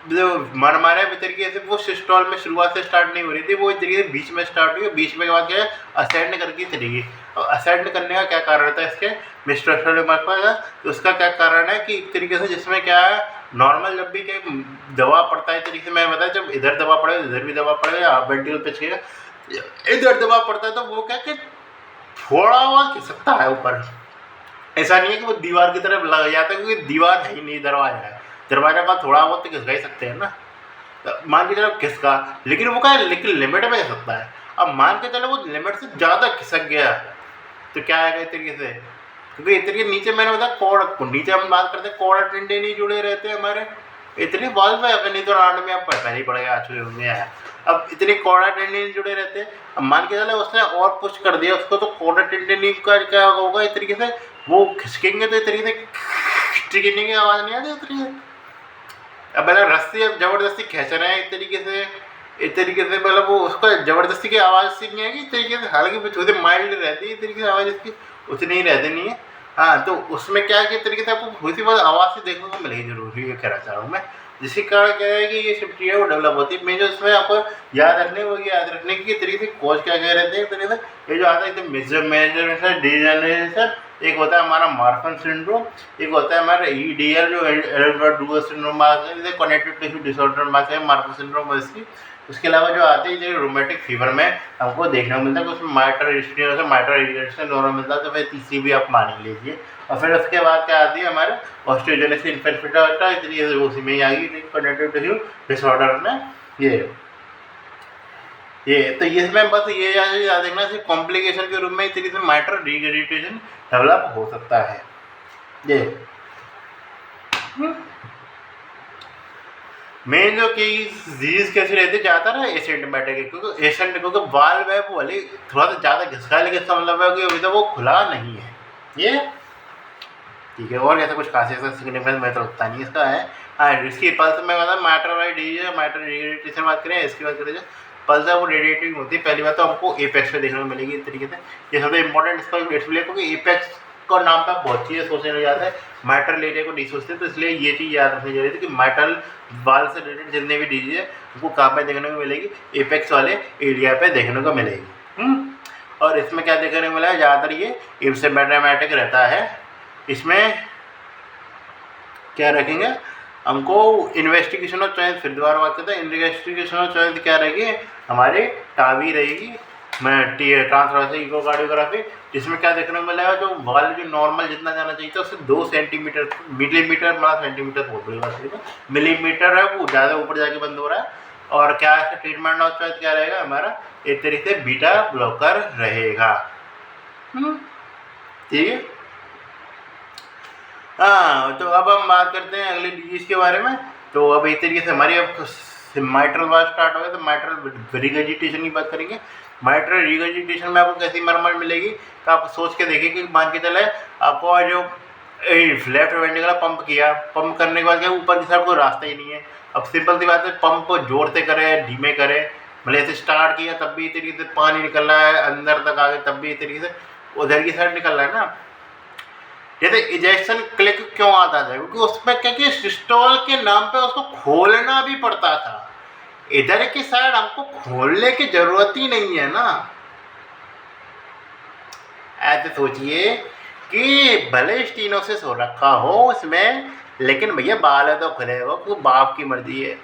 जो हमारे तरीके से वो सिस्टोल में शुरुआत से स्टार्ट नहीं हो रही थी, वो इस तरीके से बीच में स्टार्ट हुई, बीच में के बाद क्या है असेंड करके तरीके। और असेंड करने का क्या कारण था इसके मेडिसिस्टोलिक मार्ग का, तो उसका क्या कारण है कि एक तरीके से जिसमें क्या है नॉर्मल जब भी क्या दबाव पड़ता है, तरीके से मैं बताया जब इधर दबाव पड़ेगा इधर भी दबाव पड़ेगा, आप वेंटिकल पे चाहिए इधर दबाव पड़ता है, तो वो क्या कि थोड़ा बहुत खिसकता है ऊपर, ऐसा नहीं है कि वो दीवार की तरफ लग जाता है, क्योंकि दीवार है ही नहीं, दरवाजा है, दरवाजा का थोड़ा बहुत तो खिसका ही सकते हैं ना, मान के चलो खिसका, लेकिन वो क्या लेकिन लिमिट में खिसकता है। अब मान के चलो वो लिमिट से ज़्यादा खिसक गया तो क्या आएगा इस तरीके से, क्योंकि इस तरीके नीचे मैंने बताया कॉर्ड, नीचे हम बात करते हैं कॉर्ड टिंडे नहीं जुड़े रहते हमारे, इतनी वाल्व है अपने, नहीं तो राउंड में आप पहले ही पड़ गए आ चुके होंगे यार। अब इतने कॉर्डा टेंडे जुड़े रहते हैं, अब मान के चले उसने और पुश कर दिया उसको तो कॉर्डा टेंडे का क्या होगा इस तरीके से, वो खिसकेंगे तो इस तरीके से टिकने की आवाज़ नहीं आती इस तरीके से। अब मतलब रस्सी अब ज़बरदस्ती खींच रहे हैं इस तरीके से मतलब वो उसको ज़बरदस्ती की आवाज़ सी नहीं आएगी इस तरीके से, हालांकि थोड़ी माइल्ड रहती है इस तरीके से आवाज़ इसकी, उतनी ही रहती नहीं है। हाँ, तो उसमें क्या है कि तरीके से आपको थोड़ी सी बहुत आवाज़ से देखने को मिलेगी जरूर, ये कहना चाह रहा हूँ मैं, जिसके कारण क्या है कि ये शिफ्ट है वो डेवलप होती है। मैं जो इसमें आपको याद रखने की तरीके से कोच क्या कह रहे थे तरीके से, ये जो आता है एकदम मेजर डिजेनरेशन, एक होता है हमारा मार्फन सिंड्रोम, एक होता है हमारा EDR जो Elder dual syndrome connective tissue disorder mark है मार्फन सिंड्रोम इसकी। उसके अलावा जो आते हैं जो रोमेटिक फीवर में हमको देखने को मिलता है कि उसमें माइटर इरिटेशन दोनों मिलता है, तो फिर तीसरी भी आप मान लीजिए। और फिर उसके बाद क्या आती है हमारे ऑस्ट्रोजेनेसिस इन्फेक्टा, इसलिए उसी में ही आएगी कनेक्टिव टिश्यू डिसऑर्डर में ये तो इसमें बस ये याद देखना सिर्फ कॉम्प्लिकेशन के रूप में इस तरीके से माइटर रीगेडिटेशन डेवलप हो सकता है। ये मेन जो कि डिजीज कैसी रहती है ज़्यादातर है एसिम्प्टोमेटिक, क्योंकि वाल्व है वो भले थोड़ा सा ज़्यादा घिसका है, लेकिन इसका मतलब है कि अभी तक वो खुला नहीं है ये, ठीक है। और ऐसा कुछ खासियत सिग्निफिकेंस मैं तो लगता नहीं इसका है। हाँ, इसकी पल्स में मतलब माइटर वाली डिजीज है, माइटर रेडिएटिव से बात करें, इसकी बात करें पल्स है वो रेडिएटिव होती है। पहली बात तो हमको एपेक्स पे देखने को मिलेगी इस तरीके से, ये सबसे इंपॉर्टेंट इसका इसलिए क्योंकि एपेक्स का नाम पर बहुत चीज़ें सोचने लग जाता है, माइटरल एरिया को नहीं सोचते, तो इसलिए ये चीज़ याद रखनी चाहिए थी कि माइटरल वाल से रिलेटेड जितने भी डिजीज है उनको कहाँ पे देखने को मिलेगी, एपेक्स वाले एरिया पे देखने को मिलेगी। और इसमें क्या देखने को मिला है, ज़्यादातर ये एसिम्प्टोमेटिक रहता है। इसमें क्या रखेंगे हमको इन्वेस्टिगेशन ऑफ चॉइस, फिर दोबारा बात करते हैं, इन्वेस्टिगेशन ऑफ चॉइस क्या रहेगी हमारे टावी रहेगी ट्रांसवर्सल इकोकार्डियोग्राफी, जिसमें क्या देखने को मिलेगा जो वाल जो नॉर्मल जितना जाना चाहिए था उससे 2 सेंटीमीटर, मिलीमीटर मतलब सेंटीमीटर बहुत बड़ी बात है, मिलीमीटर है वो ज़्यादा ऊपर जाके बंद हो रहा है। और क्या है ट्रीटमेंट ऑफ चॉइस क्या रहेगा हमारा, एक तरीके से बीटा ब्लॉकर रहेगा, ठीक है। हाँ, तो अब हम बात करते हैं अगले डिजीज के बारे में। तो अब एक तरीके से हमारी अब माइट्रल वाल स्टार्ट हो गया, तो माइट्रल रिगर्जिटेशन की बात करेंगे। माइट्रल रिगर्जिटेशन में आपको कैसी मरम्मत मिलेगी, तो आप सोच के देखिए कि मान के चले आपको जो लेफ्ट वेंट्रिकुलर पंप किया, पंप करने के बाद क्या ऊपर की साइड कोई रास्ता ही नहीं है। अब सिंपल सी बात है, पंप को जोर से करें धीमे करें, मतलब ऐसे स्टार्ट किया तब भी इस तरीके से पानी निकल रहा है अंदर तक आगे, तब भी इस तरीके से उधर की साइड निकल रहा है ना। जैसे इजेक्शन क्लिक क्यों आता था, क्योंकि उसमें क्या कि सिस्टोल के नाम पे उसको खोलना भी पड़ता था, इधर की साइड हमको खोलने की जरूरत ही नहीं है ना। ऐसे सोचिए कि भले स्टीनोसिस हो रखा हो उसमें, लेकिन भैया बाल है तो खुलेगा, क्योंकि बाप की मर्जी है,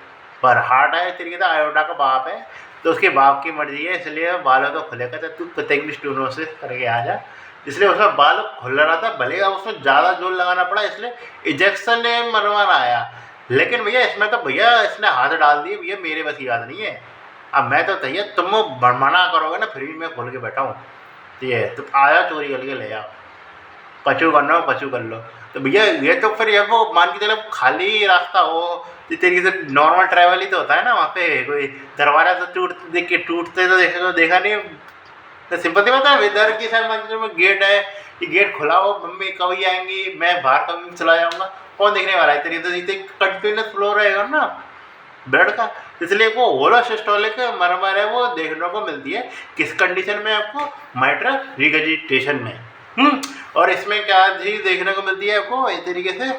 पर हार्ट है इस तरीके से आयोडा का बाप है तो उसके बाप की मर्जी है, इसलिए बाल है तो खुलेगा, तो तू कतई भी स्टीनोसिस करके आ जा, इसलिए उसमें बाल खुल रहा था, भले उसमें ज़्यादा जोर लगाना पड़ा, इसलिए इजेक्शन ने मरवाना आया। लेकिन भैया इसमें तो भैया इसने हाथ डाल दिए, भैया मेरे बस की बात नहीं है। अब मैं तो भैया तुम मना करोगे ना, फिर भी मैं खोल के बैठा हूँ, ठीक है, तो आया चोरी करके ले जाओ, पचू करना हो पचू कर लो। तो भैया ये तो फिर ये वो मान के चलो खाली रास्ता हो, इस तरीके से नॉर्मल ट्रैवल ही तो होता है ना, वहाँ पे कोई दरवाजा तो टूटते तो देखा नहीं, तो सिंपल सी बात है, इधर की साइड में गेट है, ये गेट खुला हो, मम्मी कभी आएंगी, मैं बाहर कभी चला जाऊँगा, कौन देखने वाला है, तरीके कंटिन्यूस फ्लो रहेगा ना ब्लड का, इसलिए वो होलो सिस्टोलिक मरमर है वो देखने को मिलती है किस कंडीशन में, आपको माइट्रल रिगर्जिटेशन में। और इसमें क्या चीज़ देखने को मिलती है आपको इस तरीके से,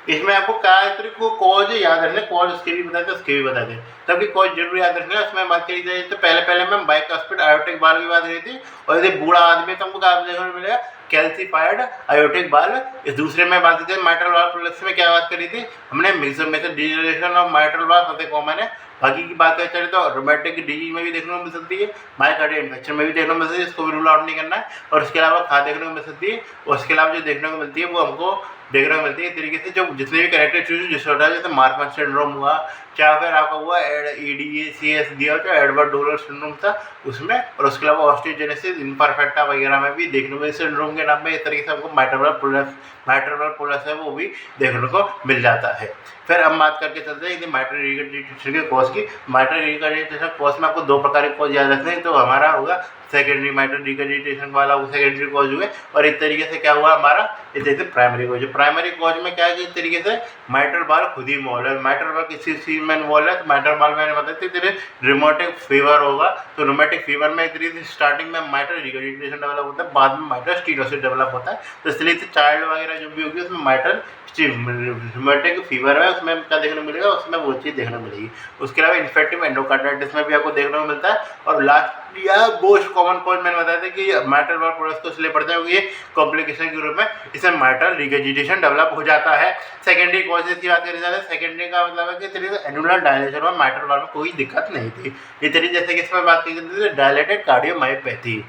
इसमें आपको क्या तरीके को कॉज याद रखना, कॉज उसके भी बताते उसके भी बताते, तभी कॉज जरूर याद रखना। उसमें बात करी जाए तो पहले मैं बाइकास्पिड आयोटिक बाल की बात करी थी, और यदि बूढ़ा आदमी तो हमको क्या देखने को मिलेगा कैल्सिफाइड आयोटिक वाल्व। इस दूसरे में बात करते हैं माइट्रल वाल्व प्रोडक्ट्स में क्या बात करी थी हमने, method degeneration of mitral valve सबसे कॉमन है। बाकी की बात करें तो रोमेटिक डिजीज में भी देखने को मिल सकती है, मायोकार्डियल इन्फेक्शन में भी देखने को मिल सकती है, इसको भी रूल आउट नहीं करना है। और इसके अलावा खाद देखने को मिल सकती है, और इसके अलावा जो देखने को मिलती है वो हमको देखने को मिलती है तरीके से जो जितने भी कैरेक्टर चूज डिसऑर्डर जैसे मार्फन सिंड्रोम हुआ, चाहे फिर आपका हुआ EDACS दिया हो, चाहे एडवर्ड डोलर सिंड्रोम था उसमें, और उसके अलावा ऑस्टियोजेनेसिस इम्परफेक्टा वगैरह में भी देखने को सिंड्रोम के नाम में इस तरीके से हमको माइट्रल प्रोडक्ट्स है वो भी देखने को मिल जाता है। फिर हम बात करके चलते हैं माइट्रल रिगर्जिटेशन के कॉज की। माइट्रल रिगर्जिटेशन कॉज में आपको दो प्रकार के कॉज याद रखते हैं, तो हमारा होगा सेकेंडरी माइट्रल रिगर्जिटेशन वाला वो सेकेंडरी कॉज हुए, और इस तरीके से क्या हुआ हमारा इस तरीके से प्राइमरी कॉज। प्राइमरी कॉज में क्या है कि इस तरीके से माइट्रल बाल खुद ही इन्वॉल्व है, माइट्रल बाल किसी चीज में इन्वॉल्व है, तो माइट्रल बाल मैंने बताया तेरे रिमोटिक फीवर होगा, तो रोमेटिक फीवर में एक तरीके से स्टार्टिंग में माइट्रल रिगर्जिटेशन डेवलप होता है, बाद में माइट्रल स्टीनोसिस डेवलप होता है। तो इसलिए चाइल्ड वगैरह जो भी होगी उसमें माइट्रल रोमेटिक फीवर है उसमें क्या देखने को मिलेगा, उसमें वो चीज़ देखने को मिलेगी। उसके अलावा इन्फेक्टिव एंडोकार्डाइटिस में भी आपको देखने को मिलता है। और लास्ट या मोस्ट कॉमन कॉज मैंने बताया था कि माइट्रल बाल प्रोडक्ट्स को इसलिए पड़ते हैं क्योंकि ये कॉम्प्लिकेशन के रूप में इसमें माइट्रल रिगर्जिटेशन डेवलप हो जाता है। सेकेंडरी कॉजेज की बात करी जाए, सेकेंडरी का मतलब है कि तरीके से एनुलर डायलेशन में माइट्रल बाल में कोई दिक्कत नहीं थी। ये तरीके जैसे कि इसमें बात की जाती है डायलेटेड कार्डियोमायोपैथी,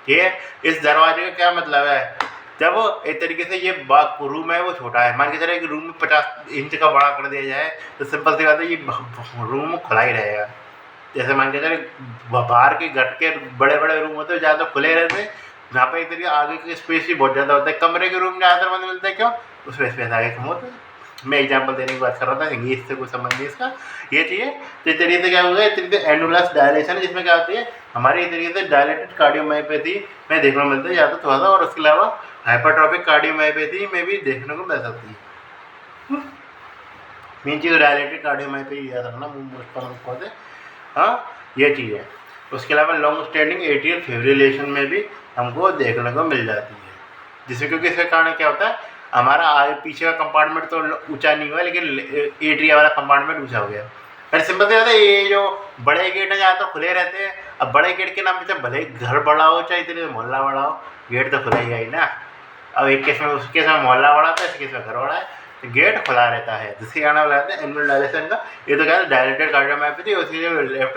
ठीक है। इस दरवाजे का क्या मतलब है, जब एक तरीके से ये रूम है वो छोटा है, मान के चले एक रूम में 50 इंच का बड़ा कर दिया जाए तो सिंपल सी बात है ये रूम खुला ही रहेगा। जैसे मान के चले बाहर के घर के बड़े बड़े रूम होते हैं ज़्यादा खुले रहते हैं, जहाँ पर एक तरीके आगे की स्पेस ही बहुत ज़्यादा होता है। कमरे के रूम ज़्यादातर बंद मिलते हैं, क्यों, उसमें स्पेस आगे कम होता है। मैं एग्जाम्पल देने की बात कर रहा था, इंग्लिश से कोई संबंध नहीं इसका, ये चाहिए। तो इस तरीके से क्या होगा, इस तरीके से एनुलस डायलेशन जिसमें क्या होती है हमारी इस तरीके से डायलेटेड कार्डियोमायोपैथी में देखने को मिलता है ज़्यादा थोड़ा सा, और उसके अलावा हाइपरट्रॉफिक कार्डियोमायोपैथी में भी देखने को मिल सकती है। मेन चीज़ डायलेटेड कार्डियोमायोपैथी याद रखना मोस्ट कॉमन कॉज है, हाँ ये चीज़ है। उसके अलावा लॉन्ग स्टैंडिंग एट्रियल फिब्रिलेशन में भी हमको देखने को मिल जाती है, जिसमें क्योंकि इसके कारण क्या होता है हमारा आगे पीछे का कंपार्टमेंट तो ऊंचा नहीं हुआ, लेकिन एट्रिया वाला कंपार्टमेंट ऊंचा हो गया। अरे सिंपल से है ये जो बड़े गेट हैं यहाँ तो खुले रहते हैं। अब बड़े गेट के नाम पे चाहे भले ही घर बड़ा हो चाहे इतने मोहल्ला बड़ा हो, गेट तो खुला ही है ना। अब एक केस में उस केस में मोहल्ला बड़ा था, इस केस में घर बड़ा है, तो गेट खुला रहता है, जिसके कारण बुलाते हैं एनुलर डायलेशन का। ये तो क्या है डायलेटेड कार्डियोमायोपैथी, उसकी जो लेफ्ट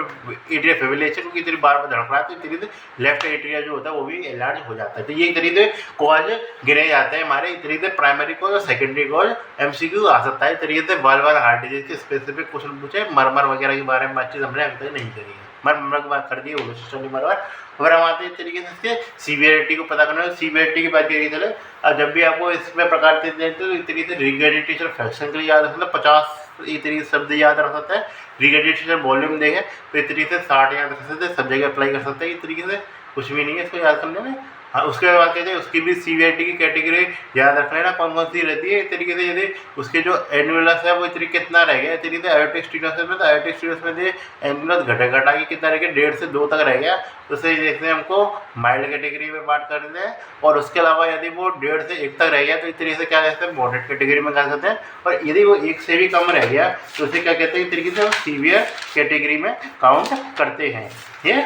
एट्रियल फिब्रिलेशन की इतनी बार धड़क रहा है तो इतनी से लेफ्ट एट्रिया जो होता है वो भी एनलार्ज हो जाता है। तो ये तरीके से कॉज गिने जाते हैं हमारे इस तरीके से प्राइमरी कॉज और सेकेंडरी कॉज। MCQ आ सकता है तरीके से वाल्वुलर हार्ट डिजीज के स्पेसिफिक क्वेश्चन पूछे, मरमर वगैरह के बारे में बातचीत हमने अभी तक नहीं करी है, मरमर की बात कर दी है सिस्टम मरमर। और हम आते हैं इस तरीके से इसके सीवियरिटी को पता करना, सीवियरिटी की बात करिए चले। अब जब भी आपको इसमें प्रकार देते हैं तो इस तरीके से रिगर्जिटेशन फ्रैक्शन के लिए याद रखना 50 इस तरीके से शब्द याद रख सकता है। रिगर्जिटेशन वॉल्यूम देखें तो इस तरीके से 60 याद रख सकते हैं, सब जगह अप्लाई कर सकते हैं। इस तरीके से कुछ भी नहीं है इसको याद करने में। हाँ उसके बाद कहते हैं उसकी भी सीवियरिटी की कैटेगरी याद रख लेना कौन कौन सी रहती है। इस तरीके से यदि उसके जो एनुलस है वो इस तरीके कितना रह गया, इस तरीके से आयोटिक स्टीनोसिस में, तो आयोटिक स्टीनोसिस में एनुलस घटा के कितना रह गया 1.5 से 2 तक रह गया, तो सही देखते हैं हमको माइल्ड कैटेगरी में बात करते हैं। और उसके अलावा यदि वो 1.5 से 1 तक रह गया तो इस तरीके से क्या कहते हैं मॉडरेट कैटेगरी में कह सकते हैं। और यदि वो 1 से भी कम रह गया तो उसे क्या कहते हैं इस तरीके से हम सीवियर कैटेगरी में काउंट करते हैं। ये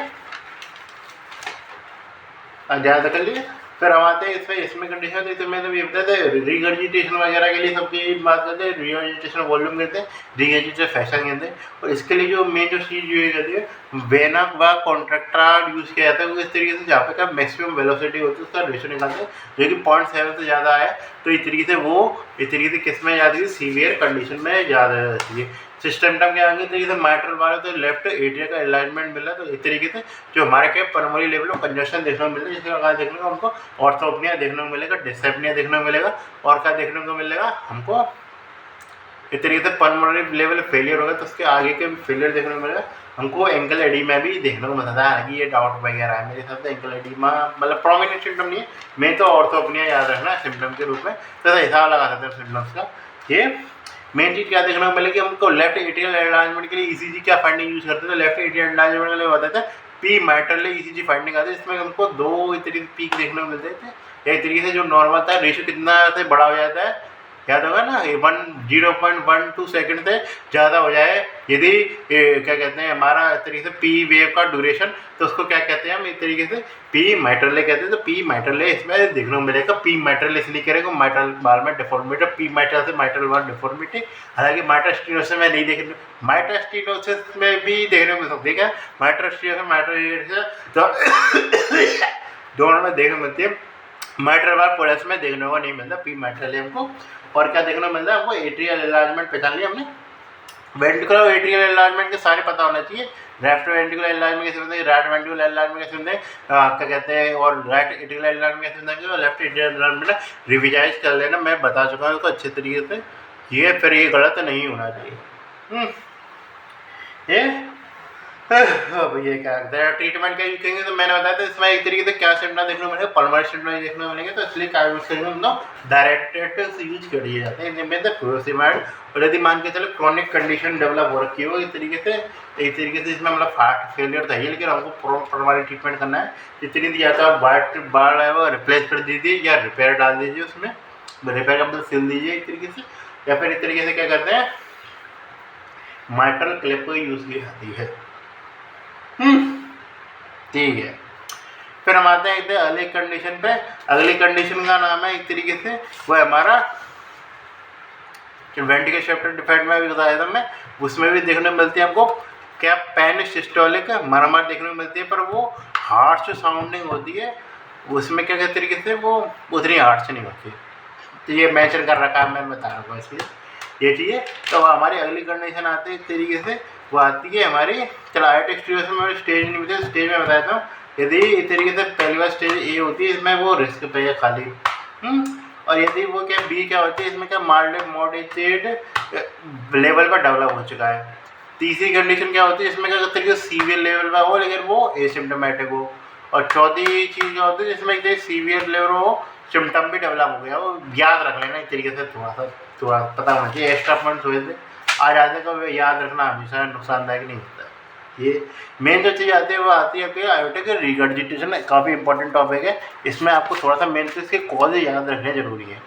ध्यान कर लिए। फिर हम आते हैं इसमें कंडीशन तो इसमें तो ये बताते हैं रिगर्जिटेशन वगैरह के लिए सबकी बात करते हैं, रिगर्जिटेशन वॉल्यूम कहते हैं, रिगर्जिटेशन फैशन कहते हैं। और इसके लिए जो मेन जो चीज़ यूज करती है वेना व कॉन्ट्रैक्टाइल यूज़ किया जाता है, वो इस तरीके से जहाँ पे का मैक्सिमम वेलोसिटी होती है उसका रेशो निकालते हैं, जो कि 0.7 से ज़्यादा है। तो इस तरीके से वो इस तरीके से किस में जाती है सीवियर कंडीशन में ज़्यादा रहती है। सिस्टम के आगे तरीके से माइट्रल वाले तो लेफ्ट एट्रिया का अलाइनमेंट मिल रहा है, तो इस तरीके से जो हमारे क्या पल्मोनरी लेवल ऑफ कंजस्शन देखने को मिल रहा है, जिसके आगे देखने को हमको ऑर्थोपनिया देखने को मिलेगा, डिस्पेप्निया देखने को मिलेगा, और क्या देखने को मिलेगा हमको इस तरीके से पल्मोनरी लेवल फेलियर होगा तो उसके आगे के फेलियर देखने को मिलेगा। हमको एंकल एडिमा भी देखने को मिलता है कि ये डाउट वगैरह है, मेरे हिसाब से एंकल एडिमा मतलब प्रोमिनेंट सिम्टम नहीं है, मैं तो ऑर्थोपनिया याद रखना सिम्टम के रूप में, तो हिसाब लगा सकते हैं सिम्टम्स का। ये मेन चीज़ क्या देखने को मिलेगी हमको लेफ्ट एट्रियल एनलार्जमेंट के लिए ECG क्या फाइंडिंग यूज करते थे, लेफ्ट एट्रियल एनलार्जमेंट के लिए बताते हैं पी माइट्रल ECG फाइंडिंग आती है, इसमें हमको 2 तरीके से पीक देखने को मिलते थे। एक तरीके से जो नॉर्मल था रेशियो कितना से बड़ा हो जाता है, याद होगा ना, 0.12 सेकंड से ज़्यादा हो जाए यदि क्या कहते हैं हमारा इस तरीके से पी वेव का ड्यूरेशन, तो उसको क्या कहते हैं हम इस तरीके से पी माइट्रले कहते हैं। तो पी माइट्रले इसमें देखने को मिलेगा, पी माइट्रल इसलिए करेगा माइट्रल बाल में डिफॉर्मिटी, पी माइट्रल से माइट्रल बाल डिफॉर्मिटी। हालांकि माइट्रल स्टीनोसिस में नहीं देखने, माइट्रल स्टीनोसिस में भी देखने को मिल सकती है, माइट्रल स्टीनोसिस माइट्रल तो दोनों में देखने को मिलती है। माइट्रल बाल पोलस में देखने को नहीं मिलता पी माइट्रल हमको। और क्या देखने को मिलता है हमको, एट्रियल एनलार्जमेंट पहचान लिया हमने। वेंट्रिकुलर एट्रियल एनलार्जमेंट के सारे पता होना चाहिए। लेफ्ट वेंट्रिकुलर एनलार्जमेंट कैसे होते हैं, राइट वेंट्रिकुलर एनलार्जमेंट कैसे होते हैं, क्या कहते हैं, और राइट एट्रियल एनलार्जमेंट कैसे होते हैं, और लेफ्ट एट्रियल एनलार्जमेंट रिविजाइज कर लेना, मैं बता चुका हूँ उसको अच्छे तरीके से। ये फिर ये गलत नहीं होना चाहिए। ये भैया क्या ट्रीटमेंट का यूज करेंगे, तो मैंने बताया था इसमें एक तरीके से क्या सिम्टम देखने को मिलेगा, पल्मोनरी सिम्टम देखने को मिलेंगे। तो इसलिए क्या यूज करेंगे हम लोग, डायरेक्टेड यूज कर दिए जाते हैं जिनमें से फ्यूरोसिमाइड। और यदि मान के चलो क्रॉनिक कंडीशन डेवलप हो रखी हो इस तरीके से, इसमें मतलब हार्ट फेलियर था ये, लेकिन हमको पल्मोनरी ट्रीटमेंट करना है, जितनी दी जाता है वाइट बाल है वो रिप्लेस कर दीजिए या रिपेयर डाल दीजिए, उसमें रिपेयर का मतलब सिल दीजिए एक तरीके से, या फिर इस तरीके से क्या करते हैं माइट्रल क्लिप को यूज की जाती है। ठीक है, फिर हम आते हैं एक अगली कंडीशन पे। अगली कंडीशन का नाम है एक तरीके से वो है हमारा वेंट्रिकल शेफ्ट डिफेक्ट में भी बताया था मैं, उसमें भी देखने को मिलती है हमको क्या पैन सिस्टोलिक मरमर देखने को मिलती है, पर वो हार्श साउंडिंग होती है, उसमें क्या कहते तरीके से वो उतनी हार्श नहीं होती। तो ये मेंशन कर रखा है, मैं बता रहा हूँ इसलिए ये चीज़। तो हमारी अगली कंडीशन आती है इस तरीके से, वो आती है हमारी, चलो आयोटिक स्टेज में स्टेज नहीं मिलती, स्टेज में बताया था। यदि इस तरीके से पहली बार स्टेज ए होती है, इसमें वो रिस्क पे है खाली। और यदि वो क्या बी क्या होती है, इसमें क्या माइल्ड मॉडरेटेड लेवल पर डेवलप हो चुका है। तीसरी कंडीशन क्या होती है, इसमें क्या तरीके से सीवियर लेवल पर हो लेकिन वो एसिम्टोमेटिक हो। और चौथी चीज़ क्या होती है, जिसमें एक सीवियर लेवल हो, सिम्टम भी डेवलप हो गया, वो याद रख लेना इस तरीके से, थोड़ा पता होना चाहिए। एक्स्ट्रा पॉइंट्स हुए थे आ जाते को याद रखना हमेशा नुकसानदायक नहीं होता है। ये मेन जो चीज़ आती है वो आती है कि आयोटिक रिगर्जिटेशन काफ़ी इंपॉर्टेंट टॉपिक है, इसमें आपको थोड़ा सा मेन चीज़ के कॉज याद रखने जरूरी है।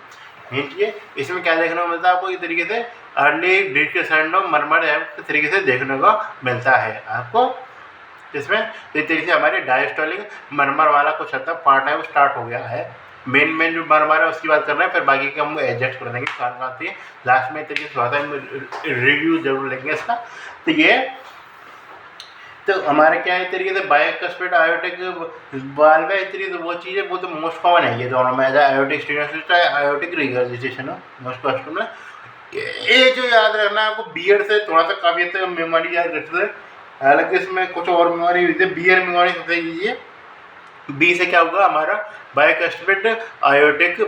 ठीक है, इसमें क्या देखने को मिलता है आपको इस तरीके से अर्ली डिस्क सिंड्रोम मरमर इस तरीके से देखने को मिलता है आपको। इसमें इस तरीके से हमारे डायस्टोलिक मरमर वाला कुछ हद तक पार्ट है वो स्टार्ट हो गया है। मेन जो मरमर है उसकी बात कर रहे हैं, फिर बाकी के हम एडजस्ट कर देंगे कारण आती है लास्ट में तरीके से थोड़ा सा रिव्यू जरूर लेंगे इसका। तो ये तो हमारे क्या है तरीके से बायोकस्पिड आयोटिक वाल्व है, इस तरीके से वो चीज़ है, वो तो मोस्ट कॉमन है ये दोनों में, आयोटिक स्टेनोसिस है आयोटिक रिगर्जिटेशन है मोस्ट कॉमन में। ये जो याद रखना है आपको, बियर से थोड़ा सा काफ़ी हद तक मेमोरी याद रखते हैं, हालांकि इसमें कुछ और मेमोरी हुई थी, बियर मेमोरी सबसे कीजिए। बी से क्या हुआ हमारा बायोकस्पिड आयोटिक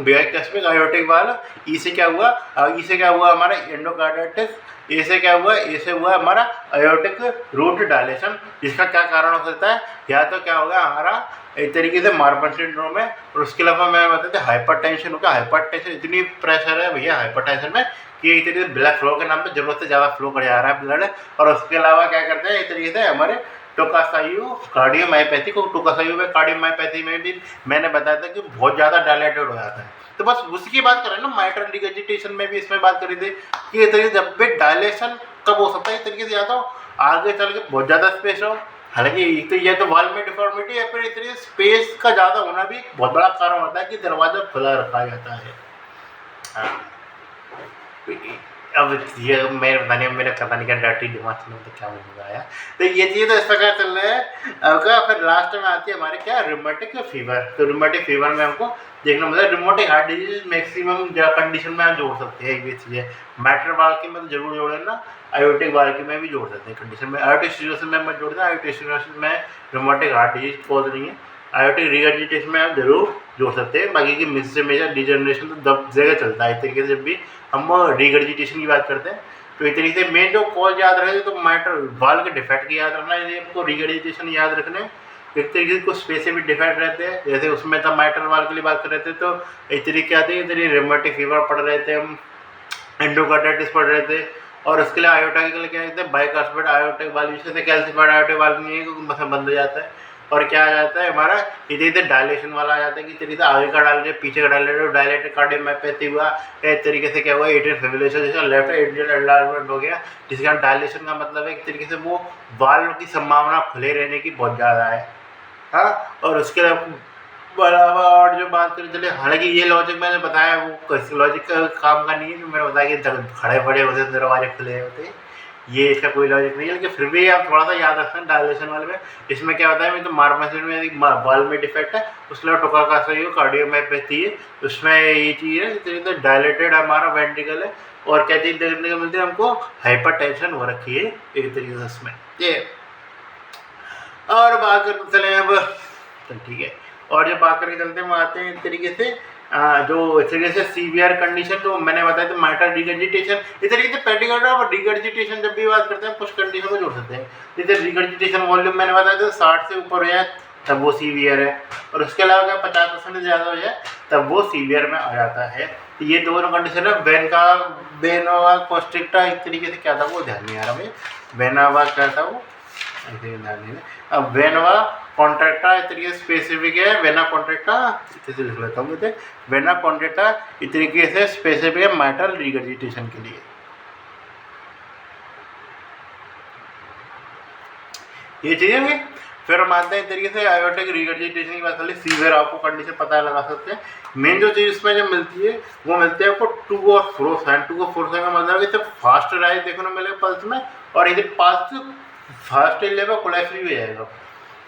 आयोटिक वाला। ई से क्या हुआ, ई से क्या हुआ हमारा एंडोकार्डाइटिस। ए से क्या हुआ, ए से हुआ हमारा आयोटिक रूट डायलेशन, जिसका क्या कारण हो सकता है, या तो क्या होगा हमारा एक तरीके से मार्फन सिंड्रोम है, और उसके अलावा मैं बताते हाइपरटेंशन होगा। हाइपरटेंशन इतनी प्रेशर है भैया हाइपरटेंशन में कि एक तरीके से ब्लड फ्लो के नाम पे जरूरत से ज़्यादा फ्लो कर जा रहा है ब्लड। और उसके अलावा क्या करते हैं एक तरीके से हमारे टोकासायु कार्डियोमायोपैथी को, टोकासायु में कार्डियोमायोपैथी में भी मैंने बताया था कि बहुत ज़्यादा डायलेटेड हो जाता है। तो बस उसी की बात करें ना, माइट्रल रिगर्जिटेशन में भी इसमें बात करी थी कि ये तरीके जब भी डायलेशन कब हो सकता है, इस तरीके से या तो आगे चल के बहुत ज़्यादा स्पेस हो, हालांकि तो यह तो वाल में डिफॉर्मिटी है, फिर इस तरीके स्पेस का ज़्यादा होना भी बहुत बड़ा कारण होता है कि दरवाज़ा खुला रखा जाता है। अब ये मेरे पता नहीं मेरा पता नहीं क्या डर्टी दिमाग में तो क्या मुझे आया। तो ये चीज़ तो इस प्रकार चल रहा है। अब क्या फिर लास्ट में आती है हमारे क्या रिमेटिक फीवर। तो रिमेटिक फीवर में हमको देखना मतलब रिमोटिक हार्ट डिजीज मैक्सिमम कंडीशन में हम जोड़ सकते हैं। ये चीज़ें मैटर वाल की में तो जरूर जोड़े ना, आयोटिक वाल की में भी जोड़ सकते हैं कंडीशन में। आयोटिक स्टेनोसिस में मत जोड़ दें, आयोटिक स्टेनोसिस में रिमोटिक हार्ट डिजीज कॉज नहीं है। आयोटिक रिगर्जिटेशन में आप जरूर जोड़ सकते हैं। बाकी की मिस से मेजर डिजनरेशन तो दब जगह चलता है। इस तरीके से जब भी हम रिगर्जिटेशन की बात करते हैं तो इस तरीके से मेन जो कॉज याद रखे तो मैटर वाल के डिफेक्ट की याद रखना है। यदि आपको रिगर्जिटेशन याद रखने एक तरीके से कुछ स्पेसिफिक डिफेक्ट रहते हैं, जैसे उसमें तो मैटर वाल के लिए बात कर रहे थे तो इस तरीके आते हैं, इतनी रिमेटिक फीवर पढ़ रहे थे हम, एंडोकार्डाइटिस पढ़ रहे थे, और उसके लिए आयोटा के लिए क्या कहते हैं बाइकास्पिड आयोटिक वाल यूज करते हैं। कैल्शिफाइड आयोटिक वाल नहीं है क्योंकि बंद हो जाता है। और क्या आ जाता है हमारा, इधर इधर डायलेशन वाला आ जाता है कि तरीके से आगे का डायलेटर पीछे का डायलेटर, डायलेटेड कार्डियोमायोपैथी हुआ। एक तरीके से क्या हुआ, एट्रियल फिब्रिलेशन जैसा लेफ्ट एट्रियल एनलार्जमेंट हो गया, जिसका डायलेशन का मतलब है एक तरीके से वो वाल्व की संभावना खुले रहने की बहुत ज़्यादा है। हाँ, और उसके अलावा और जो बात करें चले, हालांकि ये लॉजिक मैंने बताया वो किसी लॉजिक का काम का नहीं है, जो मैंने बताया कि खड़े पड़े होते हैं दरवाजे खुले होते हैं, ये इसका कोई लॉजिक नहीं है। लेकिन फिर भी आप थोड़ा सा याद रखना डायलेशन वाले में, इसमें क्या होता है, तो मार्मासिन में वाल्व में डिफेक्ट है, उसके अलावा टोका का सही हो कार्डियोमायोपैथी है, उसमें ये चीज़ है तो डायलेटेड हमारा वेंट्रिकल है। और क्या चीज़ देखने को मिलती है हमको, हाइपर टेंशन हो रखी है एक तरीके से उसमें ये। और बात करते चले अब, तो ठीक है, और जब बात करके चलते हैं हम आते हैं इस तरीके से जो इस तरीके से सीवियर कंडीशन, तो मैंने बताया तो माइटल रिगर्जिटेशन, इस तरीके से पेडिग्राफ और रिगर्जिटेशन जब भी बात करते हैं कुछ कंडीशन को जोड़ सकते हैं। जैसे रिगर्जिटेशन वॉल्यूम मैंने बताया था 60 से ऊपर हो जाए तब वो सीवियर है, और उसके अलावा अगर 50% से ज़्यादा हो जाए तब वो सीवियर में आ जाता है। तो ये दोनों कंडीशन है। वेनोवा कॉन्स्ट्रिक्टा इस तरीके से क्या था वो ध्यान नहीं आ रहा भाई, वेनोवा क्या था वो ऐसे ध्यान नहीं है। अब वेनोवा कॉन्ट्रैक्टा इस तरीके से स्पेसिफिक है, वेना कॉन्ट्रैक्टा इसे लिख लेता हूँ मुझे, वेना कॉन्ट्रैक्टा इस तरीके से स्पेसिफिक है माइटल रिगर्जिटेशन के लिए। ये चीज़ है। फिर हम आते हैं इस तरीके से आयोटिक रिगर्जिटेशन की बात कर ली, सीवियर आपको कंडीशन पता लगा सकते हैं। मेन जो चीज़ इसमें जो मिलती है वो मिलती है आपको 2 और 4 साइन। 2 और 4 साइन का मतलब है कि फास्ट राइज देखने को मिलेगा पल्स में, और इधर पास फास्ट लेवल कोलैप्स भी हो जाएगा।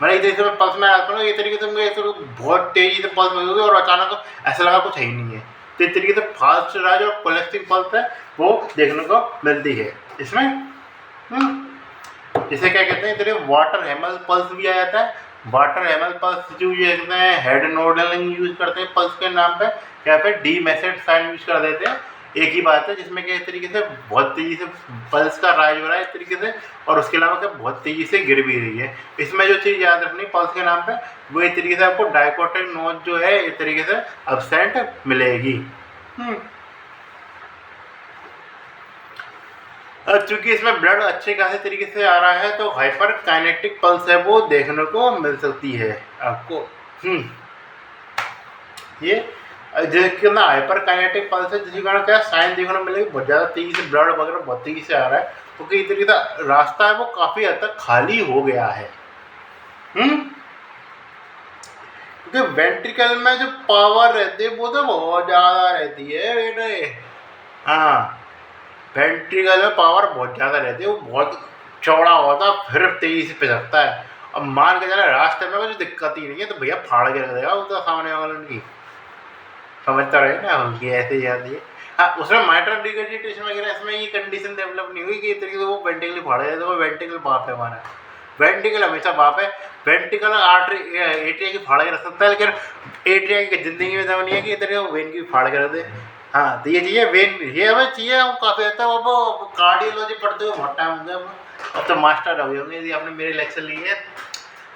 मतलब इधर से मैं पल्स में आता हूँ, ये तरीके से मुझे बहुत तेजी से पल्स होगी और अचानक ऐसा लगा कुछ है ही नहीं है। तो इस तरीके से फास्ट राइज और कोलैप्सिंग पल्स है वो देखने को मिलती है इसमें। इसे क्या कहते हैं, इधर वाटर हैमल पल्स भी आ जाता है। वाटर हैमल पल्स जो यूज करते हैं, हेड नोडलिंग यूज करते हैं पल्स के नाम पे, या फिर डी मेसेड साइन यूज कर देते हैं। एक ही बात है जिसमें क्या इस तरीके से बहुत तेजी से पल्स का राइज हो रहा है इस तरीके से, और उसके अलावा क्या बहुत तेजी से गिर भी रही है। इसमें जो चीज़ याद रखनी पल्स के नाम पे वो इस तरीके से आपको डायकोटिक नोच जो है इस तरीके से एब्सेंट मिलेगी। चूंकि इसमें ब्लड अच्छे खासे तरीके से आ रहा है तो हाइपर काइनेटिक पल्स है वो देखने को मिल सकती है आपको। ये जिसके अंदर हाइपर काइनेटिक पल्स है, जिसके कारण क्या साइन देखने को मिलेगी, बहुत ज़्यादा तेजी से ब्लड वगैरह बहुत तेजी से आ रहा है, क्योंकि इस तरीके का रास्ता है वो काफ़ी हद तक खाली हो गया है। क्योंकि वेंट्रिकल में जो पावर रहती है वो तो बहुत ज़्यादा रहती है बेटे। हाँ, वेंट्रिकल में पावर बहुत ज़्यादा रहती है, वो बहुत चौड़ा होता है फिर तेजी से पिसकता है। अब मान के चला रास्ते में कुछ दिक्कत ही नहीं है तो भैया फाड़ के रख देगा वो तो सामने वाले की, समझता रहे ना उनकी ऐसे याद है। हाँ, उसमें माइट्रल रिगर्जिटेशन वगैरह इसमें ये कंडीशन डेवलप नहीं हुई कि इस तरीके से वो वेंट्रिकल फाड़ा जाए, तो वो वेंट्रिकल बाप है हमारा, वेंट्रिकल हमेशा बाप है। वेंट्रिकल आर्टरी एट्रिया की फाड़ के रख सकता है, लेकिन एट्रिया की जिंदगी में नहीं है कि इतने वेन की फाड़ के रख दे। हाँ, तो ये चाहिए वेन, ये हमें चाहिए हम काफ़ी हद तक। वो कार्डियोलॉजी पढ़ते हुए बहुत टाइम हो गया, अब तो मास्टर हो गए होंगे यदि आपने मेरे लेक्चर लिए।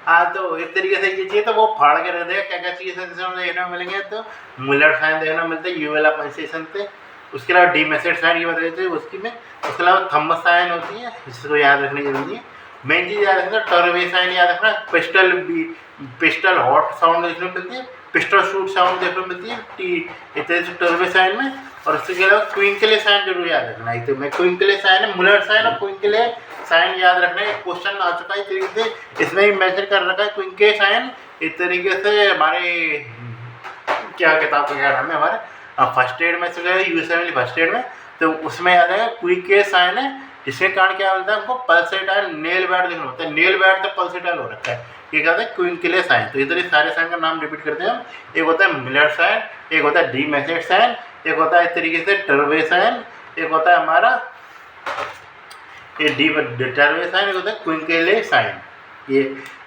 हाँ, तो इस तरीके से ये चाहिए तो वो फाड़ के रख देगा। क्या क्या चीज़ देखने मिलेंगे, तो मुलर साइन देखना मिलता है यूवेला पंसेशन पे, उसके अलावा डी मेसेड साइन ये बता देते हैं उसकी में, उसके अलावा थम्बस साइन होती है जिसको याद रखनी जरूरी है। मेन चीज़ याद रखना टर्वे साइन याद रखना, पिस्टल हॉट साउंड देखने को मिलती है, पिस्टल शूट साउंड देखने को मिलती है इतने से टर्वे साइन में। और उसके अलावा क्विंकले साइन जरूर याद रखना है। तो मैं क्विंकले साइन है, मुलर साइन और क्विंकले साइन याद रखना है। क्वेश्चन आ चुका है इस तरीके से, इसमें ही मेंशन कर रखा है क्विंकले साइन इस तरीके से। हमारे क्या किताब का क्या नाम है हमारे फर्स्ट एड में से यूएसए वाली फर्स्ट एड में, तो उसमें याद है क्विंकले साइन है, जिसके कारण क्या होता है हमको पल्सेटाइल नेल बैट देखना होता है। नेल बैट तो पल्सेटाइल हो रखा है, ये कहते हैं क्विंकले साइन। तो इधर सारे साइन का नाम रिपीट करते हैं हम। एक होता है मिलर साइन, एक होता है डी मेसेड साइन, एक होता है इस तरीके से टर्वे साइन, एक होता है हमारा ये टर्वे साइन, एक होता है क्विंकले साइन। ये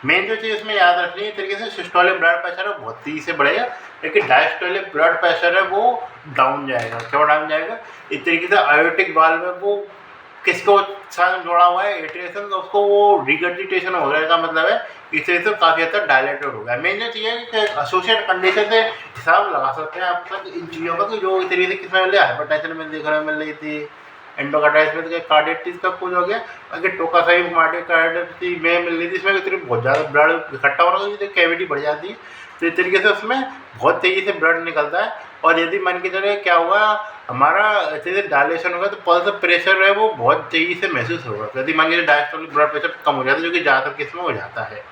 मेन जो चीज़ इसमें याद रखनी है इस तरीके से सिस्टोलिक ब्लड प्रेशर है बहुत तेजी से बढ़ेगा, लेकिन डायस्टोलिक ब्लड प्रेशर है वो डाउन जाएगा। क्यों डाउन जाएगा, इस तरीके से आयोटिक वाल्व है वो किसको साथ जोड़ा हुआ है एट्रिएशन, तो उसको वो रिगर्जिटेशन हो जाएगा, मतलब है इस तरीके से काफ़ी हद तक डायलेटेड होगा। मेन जो चीज़ है कि एसोसिएट कंडीशन से हिसाब लगा सकते हैं आप सब इन चीज़ों का, कि जो इस तरीके से किसमें मिले हाइपरटेंशन में देखने में मिल रही थी, एंडोकार्डाइटिस में कार्डिटिस का कुछ हो गया, अगर टोकासाइव मायोकार्डिटिस में मिल रही थी, इसमें इतनी बहुत ज़्यादा ब्लड इकट्ठा हो रहा है, कैविटी बढ़ जाती है, तो इस तरीके से उसमें बहुत तेज़ी से ब्लड निकलता है। और यदि मान के चले क्या हुआ, हमारा अच्छे से डायलेशन होगा तो पल्स प्रेशर है वो बहुत तेज़ी से महसूस होगा। यदि मान के चले डायस्टोलिक ब्लड प्रेशर कम हो जाता है, जो कि ज़्यादातर केस में हो जाता है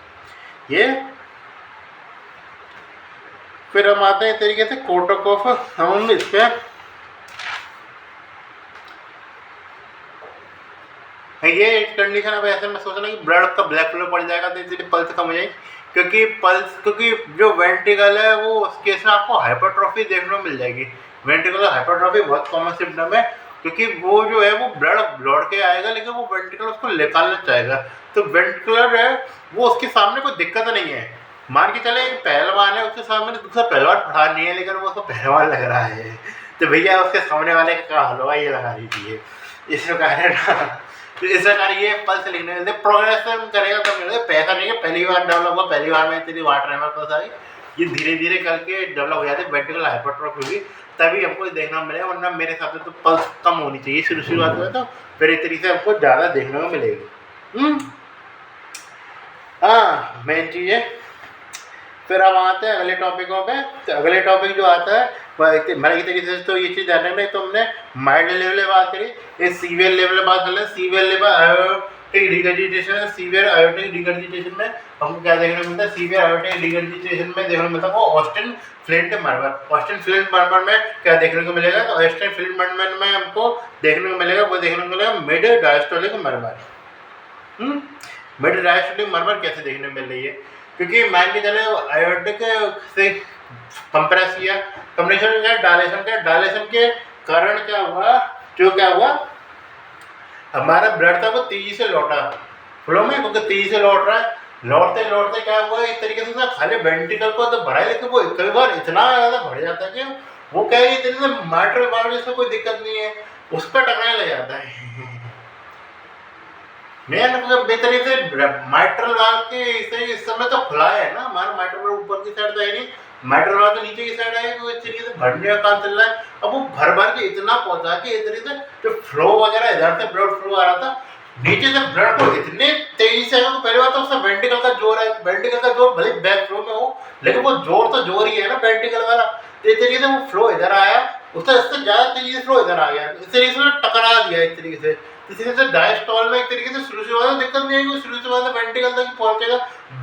ये। फिर हम आते हैं तरीके से कोर्टिकोफ, हम इसके ये कंडीशन अब ऐसे में सोचना कि ब्लड का ब्लैक फ्लो पड़ जाएगा तो इसलिए पल्स कम हो जाएगी, क्योंकि जो वेंट्रिकल है वो उसके से आपको हाइपरट्रॉफी देखने को मिल जाएगी। वेंट्रिकुलर हाइपरट्रॉफी बहुत कॉमन सिम्टम है, क्योंकि वो जो है वो ब्लड लौट के आएगा लेकिन वो वेंट्रिकल उसको निकालना चाहेगा, तो वेंट्रिकुलर है वो उसके सामने कोई दिक्कत नहीं है। मान के चले एक पहलवान है, उसके सामने दूसरा पहलवान पढ़ा नहीं है लेकिन वो उसको पहलवान लग रहा है, तो भैया उसके सामने वाले का हलवा ये लगा दीजिए। इस प्रकार है ना, तो इस प्रकार ये पल्स लिखने में प्रोग्रेशन करेगा तब मिलेगा। पैसा नहीं है पहली बार डेवलप हुआ, पहली बार में तेरी वाटर है पल्स आई, ये धीरे धीरे करके डेवलप हो जाते हैं। वेंट्रिकुलर हाइपरट्रॉफी होगी तभी हमको देखना मिलेगा, वरना मेरे हिसाब से तो पल्स कम होनी चाहिए शुरुआत में, तो फिर इस तरीके से हमको ज़्यादा देखने को मिलेगी। हाँ मेन चीज़ है। फिर अब आते हैं अगले टॉपिकों पे। तो अगले टॉपिक जो आता है मैंने एक तरीके से तो ये चीज़ जानने में, तो हमने माइल्ड लेवल में बात करी, ये सीवियर लेवल में बात कर लें। Severe level aortic regurgitation, severe aortic regurgitation में हमको क्या देखने को मिलता है, सीवियर आयोटिक रिगर्जिटेशन में देखने को मिलता है वो Austin flint murmur. Austin flint murmur में क्या देखने को मिलेगा, तो ऑस्टिन फ्लिंट मर्मर में हमको देखने को मिलेगा वो देखने को मिलेगा mid diastolic murmur. Mid diastolic murmur कैसे देखने को मिल रही है, क्योंकि मान के चले आयोटिक से कंप्रेस किया, कंप्रेशन क्या डायलेशन के कारण क्या हुआ, क्या हुआ हमारा ब्लड था वो तेजी से लौटा फ्लो में, क्योंकि तेजी से लौट रहा है, लौटते लौटते क्या हुआ एक तरीके से खाली वेंट्रिकल को तो भरा, लेकिन वो कई बार इतना ज़्यादा बढ़ जाता है कि वो क्या है तरीके से माइट्रल वाल्व से कोई दिक्कत नहीं है उस पर टकराने लग जाता है। मेन मतलब बेतरीके से माइट्रल वाल्व के इस समय तो खुला है ना, हमारा माइट्रल वाल्व ऊपर की साइड तो है नहीं, माइट्रल वाल्व तो नीचे की साइड है, तो इस तरीके से भरने का काम चल रहा है। अब वो भर के इतना पहुंचा के इस तरीके से जो फ्लो वगैरह इधर से ब्लड फ्लो आ रहा था, नीचे से ब्लड को इतने तेजी से तो पहले बात तो उसका वेंट्रिकल का जोर है, वेंट्रिकल का जोर भले बैक फ्लो में हो लेकिन वो जोर तो जोर ही है ना वेंट्रिकल वाला, तो इस तरीके से वो फ्लो इधर आया, उससे इससे ज़्यादा तेजी से फ्लो इधर आ गया, इस तरीके से टकरा दिया एक तरीके से। इसी से डायस्टॉल में एक तरीके से शुरू शुरुआत में दिक्कत नहीं आएगी, शुरू शुरुआत में वेंट्रिकल तक पहुंचेगा,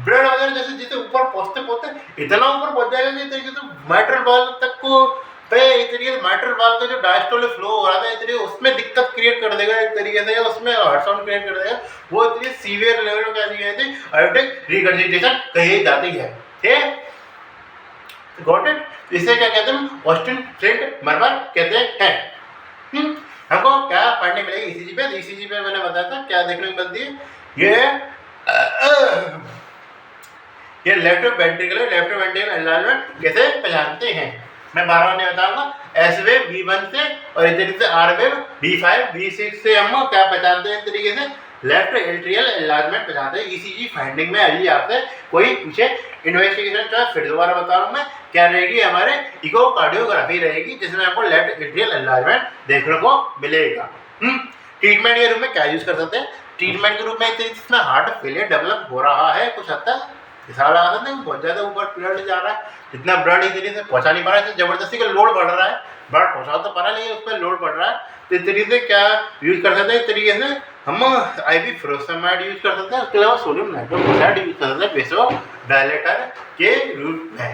ब्लड वगैरह जैसे जैसे ऊपर पहुंचते पहुंचते इतना ऊपर पहुंच जाएगा कि तरीके से माइट्रल वाल्व तक को पे एक तरीके से माइट्रल वाल्व का जो डायस्टोल फ्लो हो रहा था एक तरीके उसमें दिक्कत क्रिएट कर देगा, एक तरीके से उसमें हार्ट साउंड क्रिएट कर देगा, वो एक तरीके सीवियर लेवल में क्या दी आयोटिक रिगर्जिटेशन कही जाती है। ठीक गॉट इट। इसे क्या कहते हैं, ऑस्टिन फ्लिंट मर्मर कहते हैं। हमको क्या पढ़ने मिलेगी ईसीजी पे, ईसीजी पे मैंने बताया था क्या देखने को मिलती है, ये लेफ्ट वेंट्रिकल एनलार्जमेंट कैसे पहचानते हैं, मैं बार-बार नहीं बताऊंगा। एस वेव V1 से और इस तरीके से आर वेव V5 V6 से हम क्या पहचानते हैं, तरीके से लेफ्ट एट्रियल एनलार्जमेंट पहचानते हैं। ईसीजी फाइंडिंग में अभी आपसे कोई पूछे इन्वेस्टिगेशन का फिर दोबारा बता रहा हूँ मैं, क्या रहेगी हमारे इकोकार्डियोग्राफी रहेगी जिसमें आपको लेफ्ट एट्रियल एनलार्जमेंट देखने को मिलेगा। ट्रीटमेंट के रूप में क्या यूज कर सकते हैं, ट्रीटमेंट के रूप में इसमें हार्ट फेलियर डेवलप हो रहा है कुछ हद तक, हिसाब लगा सकते हैं बहुत ज़्यादा ऊपर ब्लड जा रहा है, जितना ब्लड इस तरीके से पहुँचा नहीं पा रहा है, जबरदस्ती का लोड बढ़ रहा है, ब्लड पहुँचा तो पा रहा लेकिन उस पर लोड बढ़ रहा है, तो इस तरीके से क्या यूज कर सकते हैं, इस तरीके से हम IV फ्रोसेमाइड यूज कर सकते हैं, उसके अलावा सोडियम नाइट्रोक्साइड यूज कर सकते हैं वेसो डायलेटर के रूप में।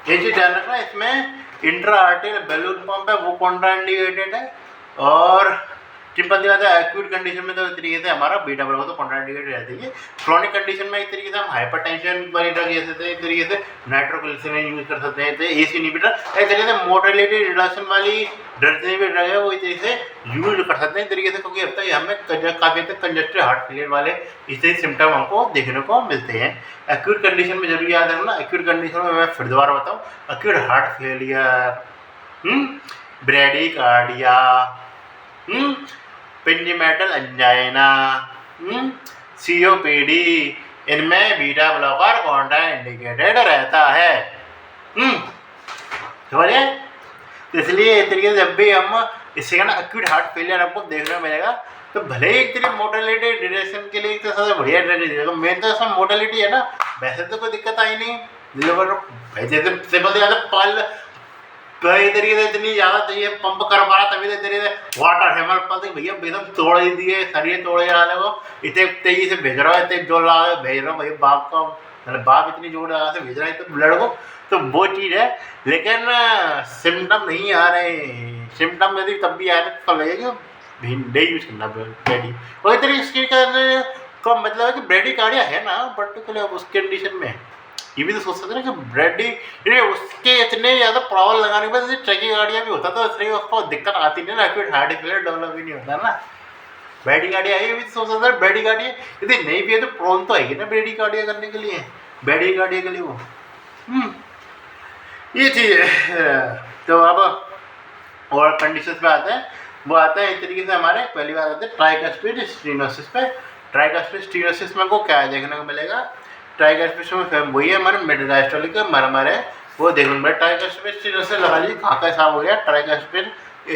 ये चीज ध्यान रखना, इसमें इंट्रा आर्टियल बैलून पंप है वो कॉन्ट्राइंडिकेटेड है, और सिंपल बात है एक्यूट कंडीशन में तो इस तरीके से हमारा बीटा ब्लॉकर तो कॉन्ट्राइंडिकेटेड रहती है। क्रोनिक कंडीशन में एक तरीके से हम हाइपरटेंशन वाली ड्रग ले सकते हैं, एक तरीके से नाइट्रोग्लिसरीन यूज कर सकते हैं, एसी इनहिबिटर, एक तरीके से मोर्टेलिटी रिडक्शन वाली ड्रग है वो इस तरीके से यूज कर सकते हैं तरीके से, क्योंकि अब तक हमें काफ़ी हद तक कंजस्टेड हार्ट फेलियर वाले इस तरह सिम्टम हमको देखने को मिलते हैं। एक्यूट कंडीशन में जरूर याद रखना, एक्यूट कंडीशन में मैं फिर दोबारा बताऊँ, acute heart failure, bradycardia, Prinzmetal angina, COPD, इनमें बीटा ब्लॉकर कॉन्ट्राइंडिकेटेड रहता है। समझिए, इसलिए एक तरीके से जब भी हम इससे ना एक्यूट हार्ट फेलियर आपको देखने को मिलेगा, तो भले ही एक तरीके मोर्टेलिटी डिटेक्शन के लिए तो सबसे बढ़िया डिटेक्शन है। मेन तो इसमें मोर्टेलिटी है ना, वैसे तो कोई दिक्कत आई नहीं। लिवर जैसे सिंपल से ज़्यादा पाल कई तरीके से इतनी ज़्यादा चाहिए पंप कर पा रहा, तभी तो तरीके से वाटर हैमर पता भैया एकदम तोड़ ही दिए, सरिये तोड़े जा रहे हो, इतने तेजी से भेज रहा हो, इतने जोर लगा के भेज रहा हूँ भैया, बाप का मतलब बाप इतनी जोर लगा से भेज रहा है तो ब्लड को, तो वो चीज़ है। लेकिन सिम्टम नहीं आ रहे, सिम्टम यदि तब भी आ रहे तो लगेगा नहीं यूज करना ब्रेडी। और इतनी इसकी का मतलब है कि ब्रेडी कार्डिया है ना पर्टिकुलर उस कंडीशन में, ये भी तो सोच सकते हैं कि ब्रेडी ये उसके इतने ज़्यादा प्रॉब्लम लगाने के बाद जैसे ट्रैकी गाड़ियाँ भी होता तो इसलिए उसको दिक्कत आती नहीं ना, फिर हार्ट फेलियर डेवलप भी नहीं होता ना। ब्रेडी गाड़ियाँ है, ये भी तो सोच सकते हैं ब्रेडी गाड़ियाँ यदि नहीं भी है तो प्रोन तो है ना ब्रेडी गाड़ियाँ करने के लिए, ब्रेडी गाड़ियाँ के लिए वो ये चीज़ है। तो अब और कंडीशन पे आते हैं, वो आता है एक तरीके से हमारे पहली बात आते हैं ट्राइकस्पिड स्टीनोसिस पे। ट्राइकस्पिड स्टीनोसिस में को क्या देखने को मिलेगा, ट्राइकस्पिड में वही है हमारे मिड डायस्टोलिक का मरमर है वो देखने को मिलेगा। ट्राइकस्पिड स्टीनोसिस लगा लीजिए कहाँ का हिसाब हो गया, ट्राइकस्पिड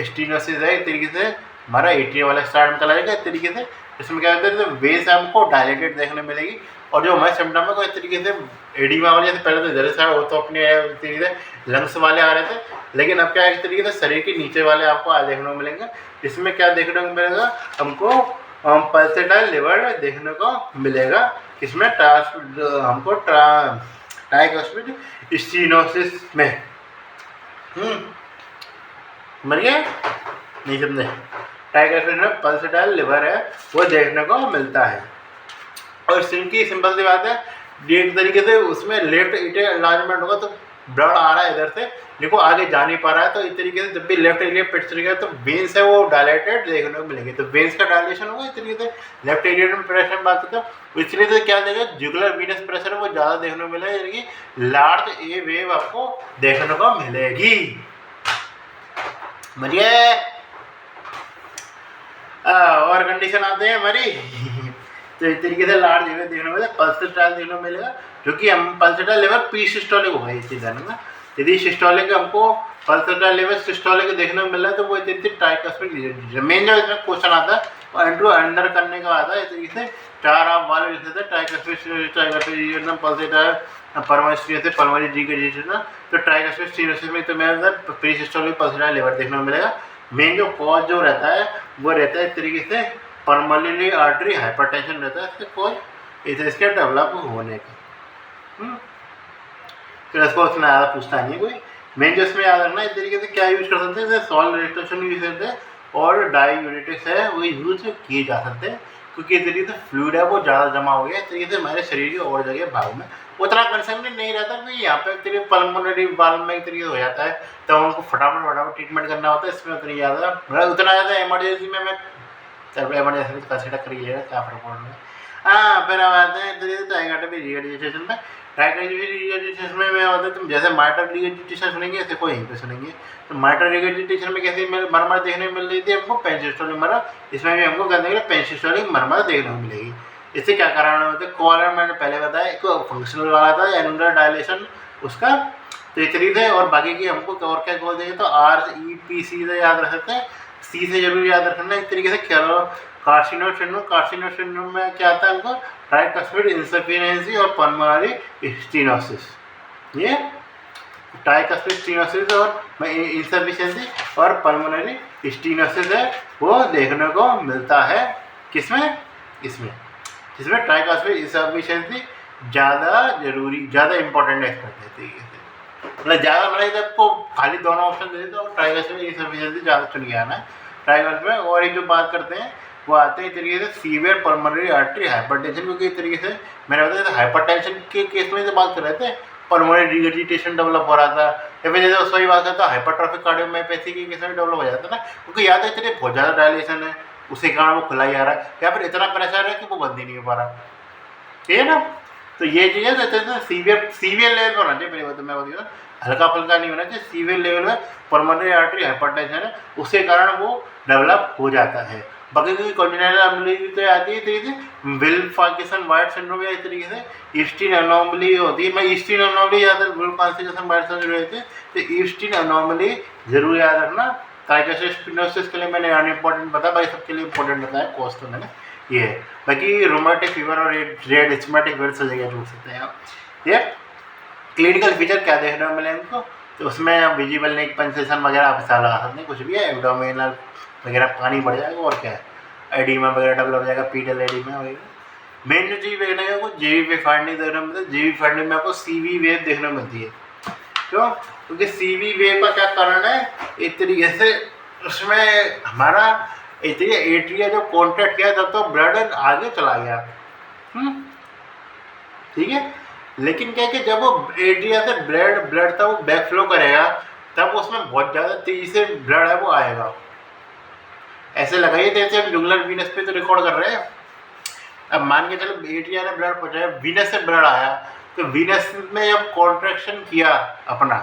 स्टीनोसिस है एक तरीके से हमारा एट्रिया वाला स्टार्ट में चला जाएगा एक तरीके से। इसमें क्या होता है तो वेस हमको डायलेटेड देखने मिलेगी, और जो हमारे सिम्टम है इस तरीके से एडिमा वाले जैसे पहले तो जैसे सारा वो तो अपने तरीके से लंग्स वाले आ रहे थे, लेकिन अब क्या है इस तरीके से शरीर के नीचे वाले आपको आज देखने को मिलेंगे। इसमें क्या देखने को मिलेगा हमको पल्सेटाइल लिवर देखने को मिलेगा। इसमें हमको ट्राइकस्पिड स्टीनोसिस में मर गया नहीं समझे, ट्राइकस्पिड में पल्सेटाइल लिवर है वो देखने को मिलता है। और सिंकी सिंपल सी बात है, एक तरीके से उसमें लेफ्ट एट्रियल एनलार्जमेंट होगा तो ब्लड आ रहा है इधर से देखो आगे जा नहीं पा रहा है, तो इस तरीके से जब भी लेफ्ट एरिया पिट तरीके तो वेन्स है वो डायलेटेड देखने को मिलेंगे, तो वेन्स का डायलेशन होगा इस तरीके से लेफ्ट एरिया में प्रेशर में बात करते हो, इसलिए तो क्या देगा जुगुलर वीनस प्रेशर वो ज़्यादा देखने को मिलेगा, यानी कि लार्ज ए वेव आपको देखने को मिलेगी। बढ़िया। और कंडीशन आते हैं हमारी तो इस तरीके से लार्ज वेव देखने को मिलेगा, पल्सेटाइल देखने को मिलेगा, क्योंकि हम पल्सेटाइल लेवल प्री सिस्टोलिक होगा इस चीज़ में। यदि सिस्टोलिक हमको पल्सेटाइल लेवल सिस्टोलिक देखने को मिल रहा है तो वो इतनी ट्राइकस्पिड मेन जो इसमें क्वेश्चन आता है वो एंट्रो अंडर करने का आता है इस तरीके से चार आप वाले जैसे ट्राइकस्पिड पल्सेटाइल परमास्ट्रिया से परमारी जी के तो ट्राइकस्पिड स्टीनोसिस में तो मेरा प्री सिस्टोलिक पल्सेटाइल लेवल देखने को मिलेगा। मेन जो कॉज जो रहता है वो रहता है इस तरीके से परमोनरी आर्टरी हाइपरटेंशन रहता है इसके कॉज इसके डेवलप होने का। फिर इसको उसमें ज़्यादा पूछता नहीं है कोई, मेन जो इसमें याद रखना इस तरीके से क्या यूज कर सकते हैं जैसे सॉल्ट रेजिस्टेशन यूज करते हैं और डायूरेटिक्स है वो यूज किए जा सकते हैं, क्योंकि इस तरीके से फ्लूइड है वो ज़्यादा जमा हो गया इस तरीके से हमारे शरीर की और जगह भाग में उतना कंसर्न नहीं रहता, क्योंकि यहाँ पे एक तरीके पल्मोनरी वाल्व में एक तरीके हो जाता है तो उनको फटाफट ट्रीटमेंट करना होता है, इसमें उतनी ज़्यादा उतना ज़्यादा इमरजेंसी में मैं चल एमरजेंसी कंसिडर कर लिएगा क्या फर्क पड़ना। हाँ फिर अब आते हैं टाइगाटा भी रिगेजिटेशन में। रिगेजिटेशन में होता है तुम जैसे माइटर रिगेजिटेशन सुनेंगे ऐसे को यहीं पे सुनेंगे, तो माइटर रिगेजिटेशन में कैसे मरमर देखने को मिल रही थी हमको पेंसिस्टोलिक मरमर, इसमें भी हमको कहते हैं पेंसिस्टोलिक मरमर देखने को मिलेगी। इससे क्या कारण होता है कॉलर मैंने पहले बताया एक फंक्शनल वाला था एनुलर डायलेशन उसका, तो इस तरीके से और बाकी की हमको और क्या बोल देंगे तो REPC से याद रख सकते हैं, सी से जरूर याद रखना इस तरीके से क्या कार्सिनोइड सिंड्रोम में क्या आता है हमको ट्राइकस्पिड इंसफिशियंसी और पल्मोनरी स्टीनोसिस, ये ट्राइकस्पिड स्टीनोसिस और इंसफिशियंसी और पल्मोनरी स्टीनोसिस है वो देखने को मिलता है किसमें इसमें ट्राइकस्पिड इंसफिशियंसी ज़्यादा जरूरी ज़्यादा इंपॉर्टेंट एक्सपर्ट है तरीके से, मतलब ज़्यादा मतलब आपको खाली दोनों ऑप्शन दे तो ट्राइकस्पिड इंसफिशियंसी ज़्यादा चुन के आना है ट्राइकस्पिड में। और एक जो बात करते हैं वो आते हैं इस तरीके से सीवियर पल्मोनरी आर्टरी हाइपरटेंशन, क्योंकि इस तरीके से मैंने बताया था हाइपरटेंशन के केस में से बात कर रहे थे पल्मोनरी रिगर्जिटेशन डेवलप हो रहा था, या फिर जैसे उस वही बात करता हाइपरट्रॉफिक कार्डियोमायोपैथी के केस में डेवलप हो जाता है ना, क्योंकि याद है इतने बहुत ज़्यादा डायलेशन है उसी कारण वो खुला ही आ रहा है या फिर इतना प्रेशर है कि वो बंद ही नहीं हो पा रहा, ठीक है ना। तो ये चीज़ें रहते थे सीवियर लेवल पर होना चाहिए, पहले तो मैं बोल हल्का फुल्का नहीं होना चाहिए, सीवियर लेवल में पल्मोनरी आर्टरी हाइपरटेंशन है उसके कारण वो डेवलप हो जाता है। बाकी कोई कॉन्जेनिटल एनोमली तो आती है तरीके से, विल्फ पार्किंसन वाइट सिंड्रोम या इस तरीके से ईस्टिन एनोमली होती है। मैं ईस्टिन एनोमली याद है, विल्फ पार्किंसन वाइट सिंड्रोम रहती है, तो ईस्टिन एनोमली जरूर याद रखना। ट्राइकोसिस स्पिनोसिस के लिए मैंने अनइम्पोर्टेंट बताया, बाकी सबके लिए इंपॉर्टेंट बताया कोर्स तो मैंने ये है। बाकी रोमेटिक फीवर और रेड एस्मेटिक फीवर से जगह पूछ सकते हैं आप। ये क्लिनिकल फीचर क्या देखने को मिले हमको, तो उसमें विजिबल नेक पेंसेशन वगैरह आप हिसाब लगा सकते हैं, कुछ भी है, एब्डोमिनल वगैरह पानी बढ़ जाएगा और क्या है, एडिमा वगैरह डेवलप हो जाएगा, पीडल एडिमा वगैरह। मेन जो चीज़ देखने का कुछ जीवी वेव फाइंडिंग देखने को मिलता है। जीवी फाइंडिंग में आपको सीवी वेव देखने को मिलती है। क्यों? क्योंकि सीवी वेव का क्या कारण है, एक तरीके से उसमें हमारा एक तरीके एट्रिया जो कॉन्टैक्ट किया तब तो ब्लड आगे चला गया, ठीक है। लेकिन क्या है कि जब वो एट्रिया से ब्लड था वो बैक फ्लो करेगा, तब उसमें बहुत ज़्यादा तेजी से ब्लड है वो आएगा। ऐसे लगाइए जैसे हम जुगुलर वीनस पे तो रिकॉर्ड कर रहे हैं। अब मान के चलो एट्रिया ने ब्लड पहुँचाया, वीनस से ब्लड आया, तो वीनस में जब कॉन्ट्रैक्शन किया अपना,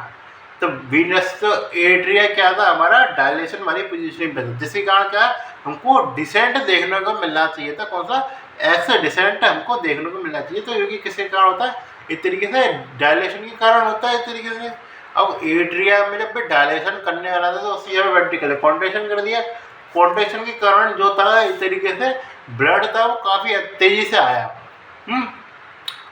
तो वीनस तो एट्रिया क्या था हमारा डायलेशन वाली पोजीशन पे था, जिसके कारण क्या हमको डिसेंट देखने को मिलना चाहिए था। कौन सा? ऐसे डिसेंट हमको देखने को मिलना चाहिए। तो क्योंकि किसके कारण होता है, एक तरीके से डायलेशन के कारण होता है एक तरीके से। अब एट्रिया में जब भी डायलेशन करने वाला था तो उसी जगह वेंट्रिकल कॉन्ट्रैक्शन कर दिया, कॉन्ट्रैक्शन के कारण जो था इस तरीके से ब्लड था वो काफ़ी तेज़ी से आया।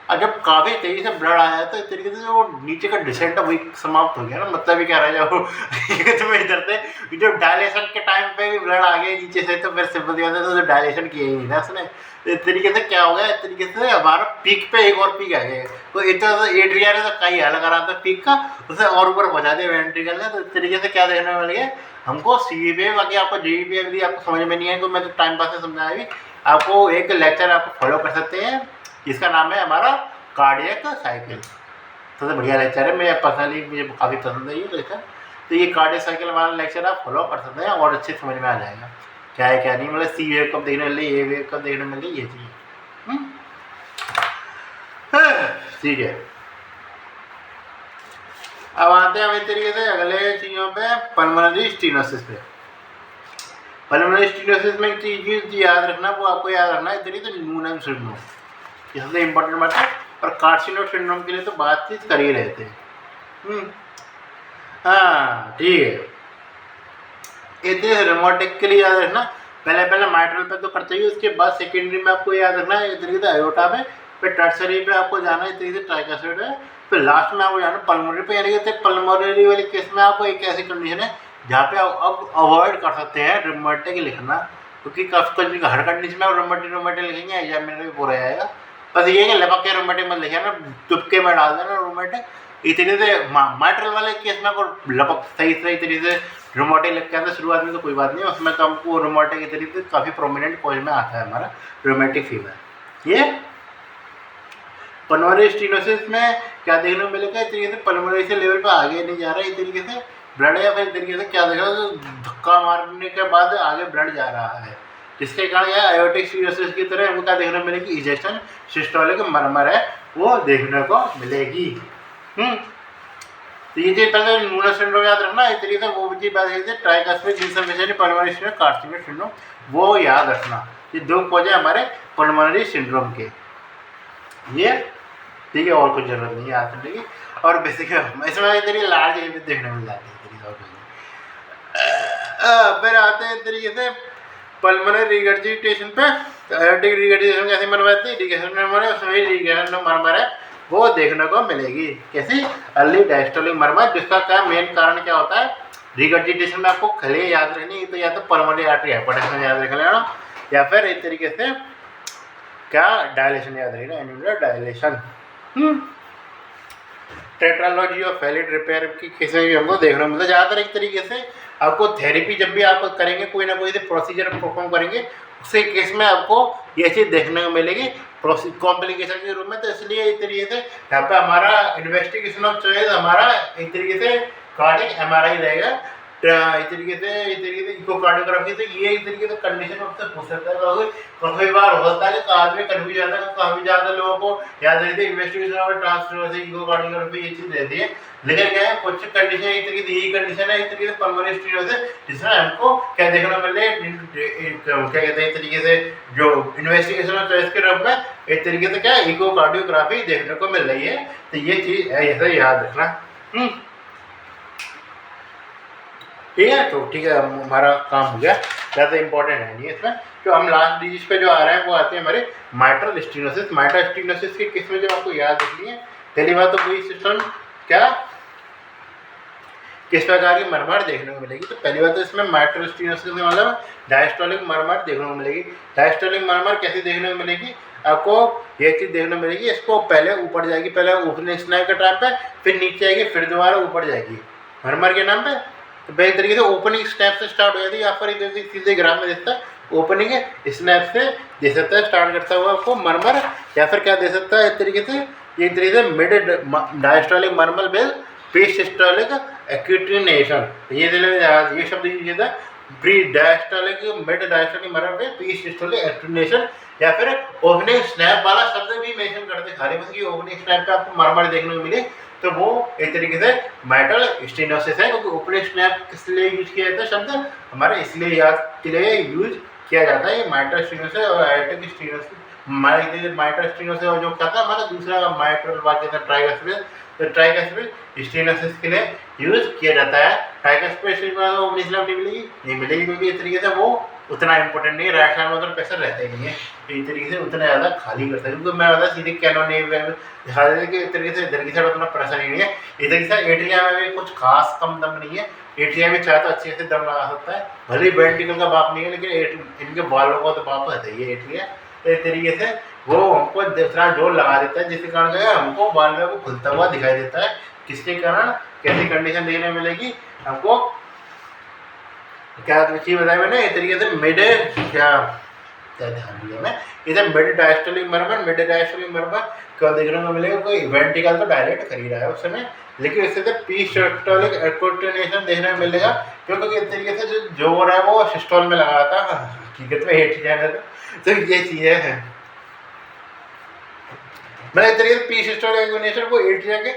और जब काफ़ी तेज़ी से ब्लड आया तो इस तरीके से वो नीचे का डिसेंट वही समाप्त हो गया ना। मतलब ही क्या रह जाओ तुम्हें इधर से जो डायलेशन के टाइम पे भी ब्लड आ गया नीचे से, तो फिर सिंपल सी बात है, तो डायलेशन किया ही नहीं ना उसने। तो इस तरीके से क्या हो गया, इस तरीके से हमारा पीक पे एक और पीक आ गया। तो इतना एट्रिया ने तो कई हाल करा था पीक का, उसे और ऊपर पहुँचा दिया वेंट्रिकल ने। तो इस तरीके से क्या देखने को मिल गया हमको सी वेव। बाकी आपको जी वेव यदि आपको समझ में नहीं है तो मैं तो टाइम पास से समझाया भी, आपको एक लेक्चर आप फॉलो कर सकते हैं, इसका नाम है हमारा कार्डियक साइकिल। सबसे बढ़िया लेक्चर है, मैं पर्सनली मुझे काफ़ी पसंद है ये लेक्चर। तो ये कार्डियक साइकिल वाला लेक्चर आप फॉलो कर सकते हैं और अच्छे समझ में आ जाएगा क्या है क्या नहीं। मतलब सी वेव कब देखने मिले, ए वेव कब देखने मिले, ये चीज़ ठीक है। अब आते हैं इस तरीके से अगले चीज़ों पे, पल्मोनरी स्टीनोसिस पे। पल्मोनरी स्टीनोसिस में एक चीज़ याद रखना, वो आपको याद रखना है इस तरीके से न्यूनम सिंड्रोम, ये सबसे इम्पोर्टेंट बात है। और कार्सिनो सिंड्रोम के लिए तो बातचीत कर ही रहे थे। हाँ ठीक है। इतने रोमोटिक के लिए याद रखना, पहले माइट्रल पे तो करते ही, उसके बाद सेकेंडरी में आपको याद रखना है इस तरीके से आयोटा में, फिर टर्सरी पे आपको जाना है इस तरीके से ट्राइकासिड है, फिर लास्ट में आपको जाना पल्मोनरी पे। यानी कि पल्मोनरी वाले केस में आपको एक ऐसी कंडीशन है जहाँ पे आप अब अवॉइड कर सकते हैं रोमोटिक लिखना, क्योंकि काफ़ी कुछ हर कंडीशन में रोमोटिक लिखेंगे एग्जामिनर भी पूरा आएगा। बस ये है कि लपक के रोमोटिक मत लिखे ना, तुपके में डाल देना रोमोटिक। इस तरीके से माइट्रल वाले केस में आपको लपक सही तरीके से रोमोटिक लिख के आता है शुरुआत में, तो कोई बात नहीं, उसमें तो हमको रोमोटिक के तरीके से काफ़ी प्रोमिनेंट कॉज में आता है हमारा रोमैटिक फीवर। ये पल्मोनरी स्टीनोसिस में क्या देखने को मिलेगा, इस तरीके से पल्मोनरी से लेवल पर आगे नहीं जा रहा है इस तरीके से ब्लड, या फिर इस तरीके से क्या देखा तो धक्का मारने के बाद आगे ब्लड जा रहा है, जिसके कारण यह आयोटिक स्टीनोसिस की तरह हमको क्या देखने को मिलेगी, इजेक्शन सिस्टोलिक मरमर है वो देखने को मिलेगी। तो ये चीज पहले न्यूनम सिंड्रोम याद रखना, इस तरीके से वो चीज बात है tricuspid insufficiency pulmonary syndrome, कार्सिनो syndrome, वो याद रखना। ये दो कॉज है हमारे पल्मोनरी सिंड्रोम के, ये ठीक है, और कुछ जरूरत नहीं है याद रखने की। और बेसिक इसमें तरीके लार्ज एज देखने मिल जाती है तरीके, और कुछ फिर आते हैं तरीके से पल्मोनरी रिगर्जिटेशन पे। आयोटिक रिगर्जिटेशन कैसे मरवाती है, रिगर्जिटेशन मरमर है वो देखने को मिलेगी। कैसी? अर्ली डायस्टोलिक मरमर, जिसका क्या मेन कारण क्या होता है रिगर्जिटेशन में आपको खले याद रखनी, तो या तो पल्मोनरी आर्टरी हाइपरटेंशन याद रख लेना, या फिर एक तरीके से क्या डायलेशन याद रखना, एन्युलर डायलेशन। टेट्रालॉजी और फैलिड रिपेयर की केस में भी हमको देखने को मिलता है ज़्यादातर। एक तरीके से आपको थेरेपी जब भी आप करेंगे, कोई ना कोई से प्रोसीजर परफॉर्म करेंगे, उसके केस में आपको ये चीज़ देखने को मिलेगी कॉम्प्लिकेशन के रूप में। तो इसलिए एक तरीके से यहाँ पे हमारा इन्वेस्टिगेशन ऑफ चॉइस हमारा एक तरीके से कार्डियक MRI रहेगा। इस तरीके से इकोकार्डियोग्राफी से ये इस तरीके से कंडीशन आपसे पूछ सकता है। क्योंकि काफ़ी बार होता है कि आदमी कन्फ्यूज जाता है, काफ़ी ज़्यादा लोगों को याद रहती है इन्वेस्टिगेशन और ट्रांसफर से इकोकार्डियोग्राफी ये चीज़ रहती है। लेकिन क्या है कुछ कंडीशन एक तरीके से यही कंडीशन है, इस तरीके से पल्मोनरी स्टीनोसिस जिसमें हमको क्या देखना मिले, क्या कहते हैं, इस तरीके से जो इन्वेस्टिगेशन और चॉइस के रूप में एक तरीके से क्या इकोकार्डियोग्राफी देखने को मिल रही है। तो ये चीज़ ऐसा याद रखना। ठीक है, तो ठीक है, हमारा काम हो गया, ज़्यादा इंपॉर्टेंट है नहीं इसमें। जो हम लास्ट डिजीज पे जो आ रहे हैं वो आते हैं हमारे माइट्रल स्टीनोसिस। माइट्रल स्टीनोसिस की किस्में जो आपको याद रखनी है, पहली बात तो कोई सिस्टम क्या किस प्रकार की मरमर देखने को मिलेगी। तो पहली बात तो इसमें माइट्रल स्टीनोसिस में मतलब डायस्टोलिक मरमर देखने को मिलेगी। डायस्टोलिक मरमर कैसे देखने को मिलेगी, आपको ये चीज़ देखने को मिलेगी, इसको पहले ऊपर जाएगी, पहले ओपनिंग स्नायु के टाइम पे, फिर नीचे आएगी, फिर दोबारा ऊपर जाएगी मरमर के नाम पे। तो बेहतर तरीके से ओपनिंग स्नैप से स्टार्ट हो जाती है, यहाँ पर सीधे ग्राफ में देखता है ओपनिंग स्नैप से दे सकता है स्टार्ट करता हुआ आपको मरमर, या फिर क्या दे सकता है इस तरीके से, ये तरीके से mid diastolic murmur bell pre systolic accentuation, ये शब्द यूज था, pre diastolic mid diastolic murmur bell pre systolic accentuation, या फिर ओपनिंग स्नैप वाला शब्द भी मेंशन करते हैं खाली, बस कि ओपनिंग स्नैप पे आपको मरमर देखने को मिले तो वो एक तरीके से माइट्रल स्टीनोसिस है। क्योंकि ओपनिंग स्नैप किस लिए यूज किया जाता है शब्द हमारे, इसलिए याद के लिए यूज किया जाता है ये माइट्रल स्टीनोसिस और आयोटिक स्टीनोसिस। माइट्रल स्टीनोसिस और जो कहता है हमारा दूसरा माइट्रल वाक्य था ट्राइकस्पिड, तो ट्राइकस्पिड स्टीनोसिस के लिए यूज किया जाता है। ट्राइकस्पिड नहीं मिलेगी क्योंकि इस तरीके से वो उतना इंपॉर्टेंट नहीं है, राइट साइड में उतना प्रेशर रहता ही नहीं है, तो इस तरीके से उतना ज़्यादा खाली करता है। क्योंकि मैं बता सीधे कैनोन दिखा देते कि इस तरीके से इधर की साइड उतना प्रेशर नहीं है, इधर की साइड एट्रिया में भी कुछ खास कम दम नहीं है, एट्रिया में चाहे तो अच्छे से दम लगा सकता है, भले वेंट्रिकल का बाप नहीं है लेकिन इनके बालों का तो बाप रहता ही है एट्रिया। तो इस तरीके से वो हमको दूसरा जोर लगा देता है, जिसके कारण क्या है हमको बाल में वो खुलता हुआ दिखाई देता है। किसके कारण कैसी कंडीशन देखने मिलेगी हमको, क्या चीज़ बताया मैंने, इस तरीके से मिड क्या ध्यान दिया मैं, इधर मिड डायस्टोलिक मरमर क्या देखने को मिलेगा, कोई वेंट्रिकल तो डायरेक्ट कर ही रहा है उस समय, लेकिन इससे पी सिस्टोलिक एक्यूटिनेशन देखने को मिलेगा, क्योंकि इस तरीके से जो जोर है वो सिस्टोल में लगा था, हकीकत में हेठ जाना तो ये चीज़ें हैं। मतलब इस तरीके से पी सिस्टोलिक एक्यूटिनेशन वो एट्रिया के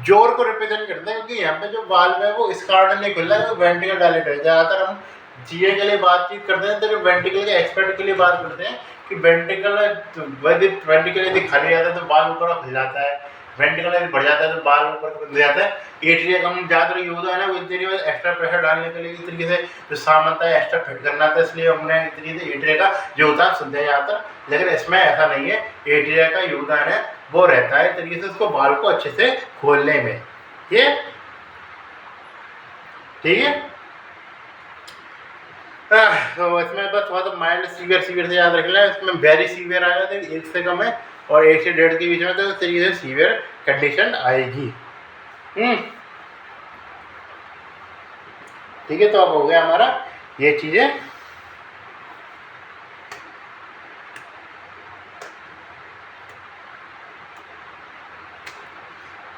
जोर को रिप्रेजेंट करता है, क्योंकि यहाँ पे जो वाल्व है वो इस कारण नहीं खुल रहा है, वो वेंट्रिकल डायलेट है। ज़्यादातर हम जीए के लिए बातचीत करते हैं तो वेंट्रिकल के एक्सपर्ट के लिए बात करते हैं कि वेंट्रिकल यदि खाली जाता है तो बाल ऊपर खुल जाता है, वेंट्रिकल यदि बढ़ जाता है तो बाल ऊपर खुल जाता है। एट्रिया का हम ज़्यादातर यूज है ना वो इस तरीके से एक्स्ट्रा प्रेशर डालने के लिए, इस तरीके से जो सामान था एक्स्ट्रा फिट करना था, इसलिए हमने इस तरीके से एट्रिया का जो होता है सुनते हैं ज़्यादातर, लेकिन इसमें ऐसा नहीं है। एट्रिया का योगदान है वो रहता है इस तरीके से उसको बाल को अच्छे से खोलने में, ये ठीक है। तो इसमें बस थोड़ा सा माइल्ड सीवियर से याद रख लें, इसमें वेरी सीवियर आएगा तो 1 से कम है और 1 से 1.5 के बीच में, तो इस तरीके से सीवियर कंडीशन आएगी। ठीक है, तो अब हो गया हमारा ये चीज़ें।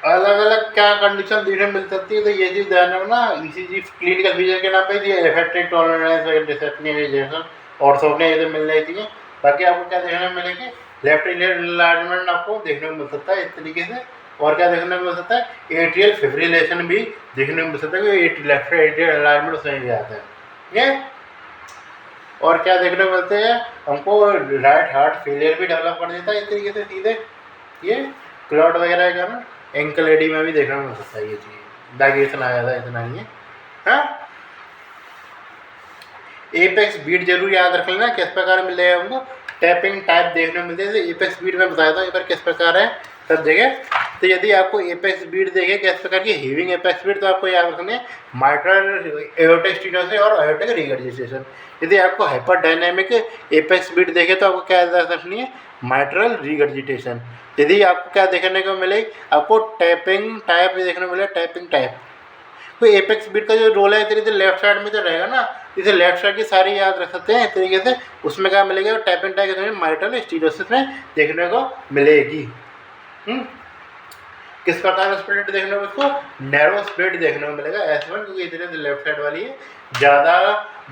अलग अलग क्या कंडीशन देखने मिल सकती है, तो ये चीज़ ध्यान रखना। ईसीजी क्लिनिकल फीचर के नाम पे दिए इफेक्टिव टॉलरेंस डिसएप्नियाइजेशन और सोने ये तो मिल रही थी। बाकी आपको क्या देखने को मिलेगी, लेफ्ट एनलार्जमेंट आपको देखने को मिल सकता है इस तरीके से, और क्या देखने को मिल सकता है, एट्रियल फिब्रिलेशन भी देखने को मिल सकता है, क्योंकि लेफ्ट एट्रियल एनलार्जमेंट उसमें भी आता है ये। और क्या देखने को मिलते हैं हमको, राइट हार्ट फेलियर भी डेवलप कर देता है इस तरीके से सीधे, ये क्लॉट वगैरह का ना एंकल एडी में भी देखने को मिल सकता है ये चीज़। डायगेशन आ जाता है, इतना ही है। हाँ, एपेक्स बीट जरूर याद रख लेना किस प्रकार मिलेगा हमको, टैपिंग टाइप देखने को मिलते हैं। एपेक्स बीट में बताया था एक बार किस प्रकार है सब जगह। तो यदि आपको एपेक्स बीट देखे किस प्रकार की हीविंग एपेक्स बीट, तो आपको याद रखनी है माइट्रल एओर्टिक स्टीनोसिस और आयोटिक रिगर्जिटेशन। यदि आपको हाइपरडायनामिक एपेक्स बीट देखे तो आपको क्या याद रखनी है, माइट्रल रिगर्जिटेशन। यदि आपको क्या देखने को मिले, आपको टैपिंग टाइप देखने को मिले, टैपिंग टाइप। तो एपेक्स बीट का जो रोल है इस तरीके से लेफ्ट साइड में तो रहेगा ना, इसे लेफ्ट साइड की सारी याद रख सकते हैं इस तरीके से। उसमें क्या मिलेगा, टैपिंग टाइप माइट्रल स्टीनोसिस में देखने को मिलेगी। किस प्रकार का स्प्लिट देखने को उसको नैरो स्प्लिट देखने को मिलेगा S1, क्योंकि इस तरीके से लेफ्ट साइड वाली है ज़्यादा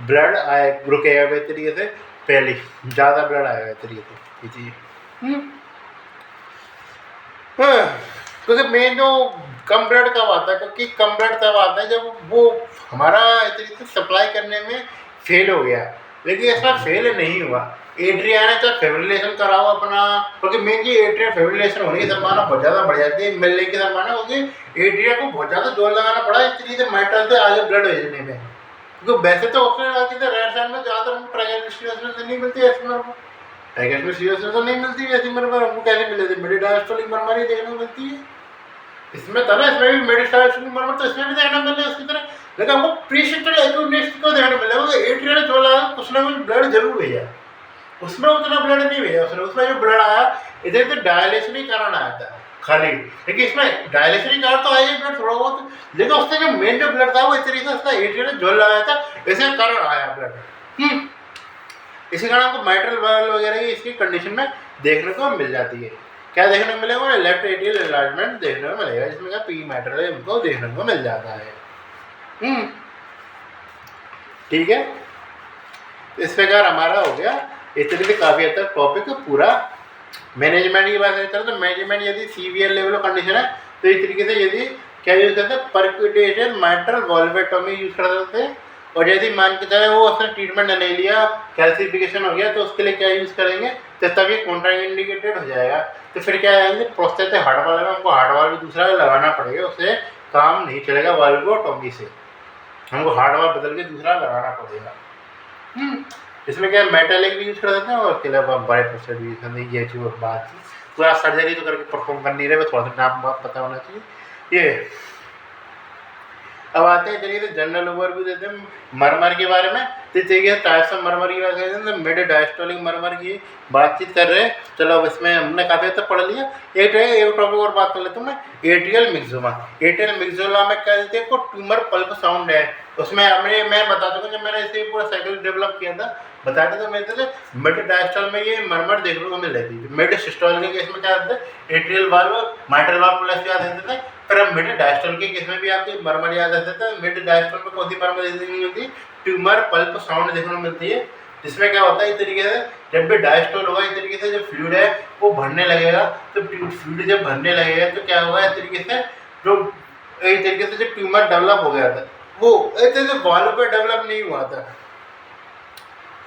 ब्लड आए रुकेगा इस तरीके से, पहले ज़्यादा ब्लड आएगा इस तरीके से कीजिए। क्योंकि मेन जो कम ब्लड कब आता है, क्योंकि कम ब्लड तब आता है जब वो हमारा इस तरीके से सप्लाई करने में फेल हो गया, लेकिन ऐसा फेल नहीं हुआ। एट्रिया ने तो फेब्रिलेशन कराओ अपना, क्योंकि मेन जी एट्रिया फेब्रिलेशन होने की संभावना बहुत ज़्यादा बढ़ जाती है, मिलने की संभावना, क्योंकि एट्रिया को बहुत ज़्यादा जोर लगाना पड़ा इस तरीके से माइट्रल से आगे ब्लड भेजने में। क्योंकि वैसे तो ऑप्शन आती है रेड साइड में ज़्यादातर हमको ट्राइगेस्ट्रियोसिस से नहीं मिलती है, ट्राइगेस्ट्रियोसिस तो नहीं मिलती है ऐसी मरमर, हमको कैसे मिले थे मेडिडायस्टोलिक मरमर ही देखने को मिलती है। इसमें था ना, इसमें भी मेडिडायस्टोलिक मरमर तो इसमें भी देखना मिले उसकी तरह, लेकिन हमको प्रीशिफ्टेड एक्यूनेस्ट को देखने मिलेगा। एट्रिया ने जो लगा कुछ ना कुछ ब्लड जरूर भेजा, उसमें उतना ब्लड नहीं भेजा उसने, उसमें जो ब्लड आया इधर तो डायलेशन ही कारण आया था खाली, लेकिन इसमें डायलेशन ही कारण तो आया ब्लड थोड़ा बहुत, लेकिन उससे जो मेन जो ब्लड था वो इस तरीके से उसका एट्रिया ने जो लगाया था इसी कारण आया ब्लड। इसी कारण आपको माइट्रल वाल्व वगैरह की इसकी कंडीशन में देखने को मिल जाती है। क्या देखने को मिलेगा, लेफ्ट एट्रियल एनलार्जमेंट देखने को मिलेगा, जिसमें क्या पी माइट्रल है उनको देखने को मिल जाता है। ठीक है, इस प्रकार हमारा हो गया इस तरीके से काफ़ी हद तक टॉपिक पूरा। मैनेजमेंट की बात करते हैं तो मैनेजमेंट यदि सीवियर लेवल ऑफ कंडीशन है तो इस तरीके से यदि क्या यूज़ करते हैं, परक्यूटेशन माइट्रल वॉल्वेटोमी यूज़ कर सकते हैं। और यदि मान के चले वो उसने ट्रीटमेंट नहीं लिया, कैल्सिफिकेशन हो गया, तो उसके लिए क्या यूज़ करेंगे, तो तब ये कॉन्ट्राइंडिकेटेड हो जाएगा। तो फिर क्या आएंगे, प्रोस्टेट हार्ट वाले में हमको हार्ट वाल भी दूसरा लगाना पड़ेगा, उससे काम नहीं चलेगा वाल्वोटोमी से, हमको हार्ट वाल बदल के दूसरा लगाना पड़ेगा। इसमें क्या मेटेलिक भी यूज़ कर सकते हैं और उसके अलावा बाई प्रोस्टेट भी यूज़ करते हैं। ये चीज़ बात पूरा सर्जरी तो करके परफॉर्म कर नहीं रहे, थोड़ा सा नाम पता होना चाहिए। ये अब आते हैं चलिए तो जनरल ओवरव्यू देते हैं मरमर के बारे में। तो देखिए टाइप्स ऑफ मरमर की बात करते हैं, मिड डायस्टोलिक मरमर की बातचीत कर रहे हैं। चलो अब इसमें हमने काफ़ी हद तक पढ़ लिया। एक टॉपिक और बात कर लेता हूँ मैं, एट्रियल मिक्सोमा। एट्रियल मिक्सोमा में क्या देते हैं, को ट्यूमर पल्प साउंड है। उसमें मैं बता दूँगा, जब मैंने इसे पूरा साइकिल डेवलप किया था बताया था, तो मैं थे मिड डायस्टोल में ये मरमर देखने को मिल रही थी। मिड सिस्टोल के केस में क्या होता है, atrial valve mitral valve plus याद रहते थे। फिर अब मिड डायस्टोल के केस में भी आपको मरमर याद रहता था। मिड डायस्टोल में कौन सी मरमर देखने को मिलती है, ट्यूमर पल्प साउंड देखने को मिलती है। जिसमें क्या होता है, इस तरीके से जब भी डायस्टोल होगा इस तरीके से जो फ्लूइड है वो भरने लगेगा। तो फ्लूइड जब भरने लगेगा तो क्या होगा, इस तरीके से जो एक तरीके से जो ट्यूमर डेवलप हो गया था वो एक तरीके से वाल्व पे डेवलप नहीं हुआ था।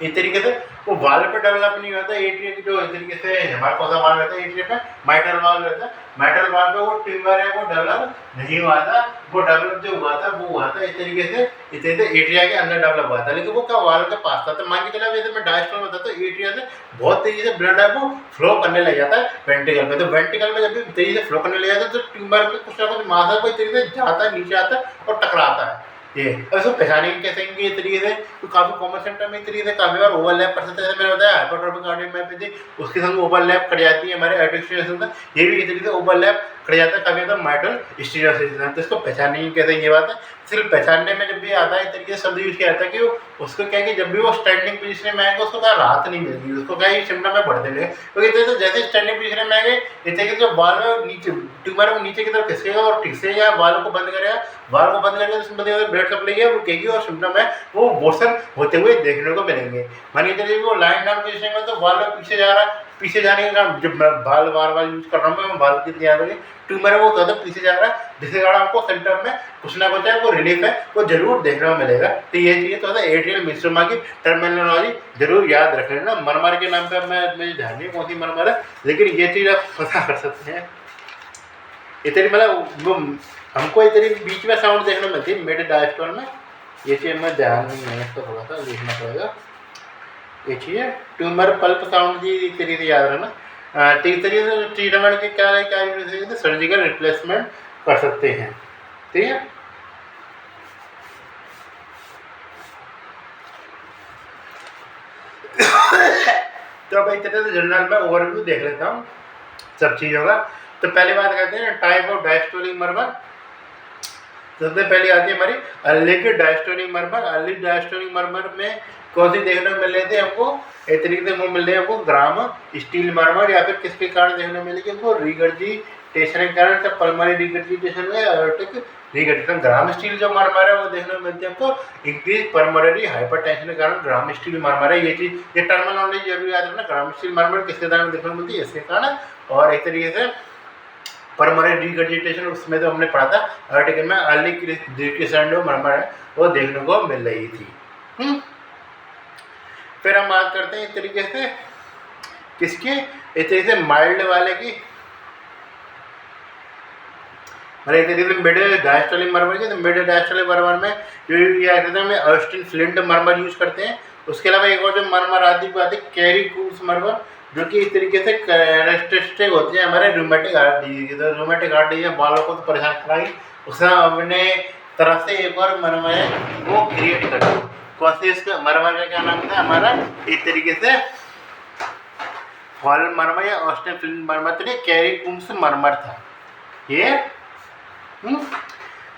इस तरीके से वो वाल्व पे डेवलप नहीं होता। एट्रिया की जो इस तरीके से हमारे कौन सा वाल्व रहता है, एट्रिया पे माइट्रल वाल्व रहता है। माइट्रल वाल्व पे वो ट्यूमर है वो डेवलप नहीं हुआ था। वो डेवलप जो हुआ था वो हुआ था इस तरीके से एट्रिया के अंदर डेवलप हुआ था, लेकिन वो क्या वाल्व के पास था। तो मान के चला जैसे मैं डायस्टोल में था तो एट्रिया से बहुत तेजी से ब्लड है वो फ्लो करने लग जाता है वेंट्रिकल में। तो वेंट्रिकल में जब भी तेजी से फ्लो करने लग जाता है तो ट्यूमर पे कुछ ना कुछ मास है वो इस तरीके से जाता है, नीचे आता है और टकराता है। ये उसको पहचानेंगे कैसे इस तरीके से, तो काफ़ी कॉमन सेंटर में इस तरीके से काफ़ी बार ओवरलैप कर सकते हैं। जैसे मैंने बताया हाइपरट्रोफिक कार्डियोमायोपैथी उसके संग ओवरलैप कर जाती है हमारे आर्टिफिशियल, ये भी इस तरीके से ओवरलैप कर जाता है काफ़ी ज़्यादा माइट्रल स्टीनोसिस। तो इसको पहचानेंगे कैसे, ये बात है। सिर्फ पहचानने में जब भी आता है इस तरीके से शब्द यूज किया जाता है कि उसको क्या है कि जब भी वो स्टैंडिंग पोजीशन में आएगा उसको क्या राहत नहीं मिलेगी, उसको क्या सिम्टम में बढ़ते लगे। क्योंकि जैसे स्टैंडिंग पोजीशन में आएंगे इस तरीके से जो वाल्व है नीचे ट्यूमर वो नीचे की तरफ खिसकेगा और खिसकेगा वाल्व को बंद करेगा। वाल्व को बंद करके उसमें ब्लड सप्लाई है वो रुकेगी और सिम्टम है वो वर्सन होते हुए देखने को मिलेंगे। मानिए चलिए वो लाइन डाउन पोजीशन में तो वाल्व पीछे जा रहा है, पीछे जाने का जब मैं बाल बार यूज कर रहा हूँ मैं बाल की तैयार होगी ट्यूमर है वो तो पीछे जा रहा है, जिसके कारण आपको सेंटर में कुछ ना कुछ है वो रिलीफ है वो जरूर देखने को मिलेगा। तो ये चीज़ तो एट्रियल मिक्सोमा की टर्मिनोलॉजी जरूर याद रख लेना। मरमर के नाम पर मैं ध्यान नहीं कौन सी मरमर है, लेकिन ये चीज़ आप पता कर सकते हैं। इतनी मतलब हमको इतनी बीच में साउंड देखने मिलती है मिड डायस्टोल में, ये चीज़ मैं ध्यान नहीं है, इसको थोड़ा सा देखना पड़ेगा। ये चीज़ है ट्यूमर पल्प साउंड की इस तरीके से याद रहना। ठीक तरीके से ट्रीटमेंट के क्या सर्जिकल रिप्लेसमेंट कर सकते हैं, ठीक है। तो अब एक तरह से जनरल में ओवरव्यू देख लेता हूँ सब चीज़ों का। तो पहले बात करते हैं टाइप ऑफ डायस्टोलिक मरमर। सबसे पहले आती है हमारी अर्लिक डायस्टोलिक मरमर। अर्लिक डायस्टोलिक मरमर में कौन सी देखने को मिल रहे थे हमको, एक तरीके से वो मिल रहे हैं हमको ग्राम स्टील मरमर, या फिर किसके कारण देखने को मिलेगी हमको टेंशन के कारण से पल्मोनरी रिगर्जिटेशन में एओर्टिक रिगर्जिटेशन। ग्राम स्टील जो मरमर है वो देखने को मिलती है हमको इंक्रीज पल्मोनरी हाइपरटेंशन के कारण ग्राम स्टील मरमर है। ये चीज़, ये टर्मिनोलॉजी जरूर याद रखना। ग्राम स्टील मरमर किसके कारण देखने को मिलती है, इसके कारण। और एक तरीके से पल्मोनरी रिगर्जिटेशन उसमें तो हमने पढ़ा था आर्टिकल में, अर्ली डिक्रीसेंट जो मरमर है वो देखने को मिल रही थी। फिर हम बात करते हैं इस तरीके से किसके, इस तरीके से माइल्ड वाले की, मतलब एक तरीके से मिड डायस्टोलिक मरमर की। तो मिड डायस्टोलिक मरमर में जो में ऑस्टिन फ्लिंट मरमर यूज करते हैं। उसके अलावा एक और जो मरमर आती है कैरी कूस मरमर, जो कि इस तरीके से कैरेक्टरिस्टिक होती है हमारे रूमेटिक हार्ट डिजीज की। तो रूमेटिक हार्ट डिजीज बालों को तो परेशान कराई, उसने अपने तरफ से एक और मरमर है वो क्रिएट कर दी। कौन सी, इसका मरमर का क्या नाम था हमारा, एक तरीके से फॉल मरमर या ऑस्टिन फ्लिंट मरमर, तो ये कैरी कूस मरमर था ये।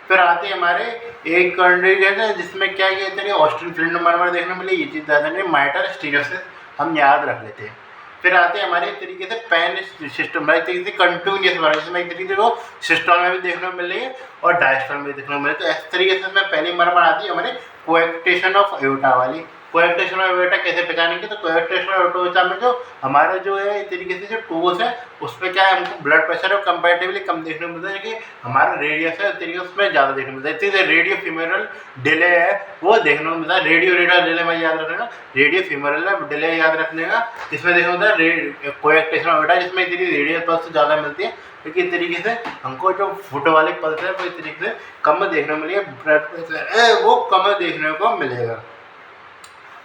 फिर आते हैं हमारे एक कंट्री है जिसमें क्या किया ऑस्टिन फ्लिंट मरमर देखने मिले। ये चीज़ ज़्यादा नहीं, माइटर स्टीरियोसिस हम याद रख लेते हैं। फिर आते हैं हमारे एक तरीके से पैन सिस्टम, एक तरीके से कंटिन्यूस मरमर, जिसमें एक तरीके से वो सिस्टोल में भी देखने को मिल रही है और डायस्टोल में भी देखने को मिल रही है। तो इस तरीके से पहली मरमर आती है हमारे कोएक्टेशन ऑफ एओर्टा वाली। कोएक्टेशन ऑफ एओर्टा कैसे पहचानेंगे, तो कोएक्टेशन ऑफ एओर्टा में जो हमारा जो है एक तरीके से जो टोस है उस पर क्या है हमको ब्लड प्रेशर और कंपैरेटिवली कम देखने को मिलता है, कि हमारा रेडियस है तरीके उसमें ज़्यादा देखने को मिलता है। इसी रेडियो फीमेरल डिले है वो देखने को मिलता है। रेडियो डिले में याद रखने का, रेडियो फीमेरल डिले याद रखने का, इसमें देखने को मिलता है कोएक्टेशन ऑफ एओर्टा, जिसमें इतनी रेडियल पल्स ज़्यादा मिलती है। क्योंकि इस तरीके से हमको जो फुट वाली पल्स है वो इस तरीके से कम देखने को मिलेगी, ब्लड प्रेशर वो कम देखने को मिलेगा।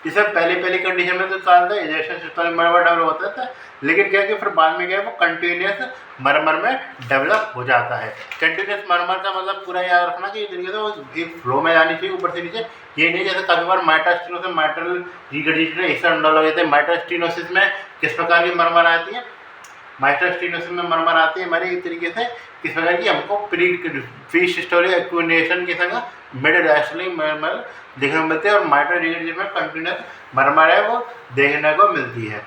इसे पहली कंडीशन में तो क्या था, इजेक्शन सिस्टम मरमर डेवलप होता था, लेकिन क्या कि फिर बाद में क्या है वो कंटिन्यूस मरमर में डेवलप हो जाता है। कंटिन्यूस मरमर का मतलब पूरा याद रखना कि तरीके से वो एक फ्लो में जानी चाहिए ऊपर से नीचे। ये नहीं जैसे काफ़ी बार माइटोस्टिनोसिस माइटरल रिगर्जिटेशन इससे अंडर हो जाते हैं। माइटोस्टिनोसिस में किस प्रकार की मरमर आती है, माइटोस्टिनोसिस में मरमर आती है हमारे एक तरीके से किस प्रकार की, हमको प्री सिस्टोलिक एक्यूनेशन के संग मिड डायस्टोलिक मरमर देखने को मिलते हैं। और माइटर रिगर्जिटेशन में कंटिन्यूस मरमर है वो देखने को मिलती है।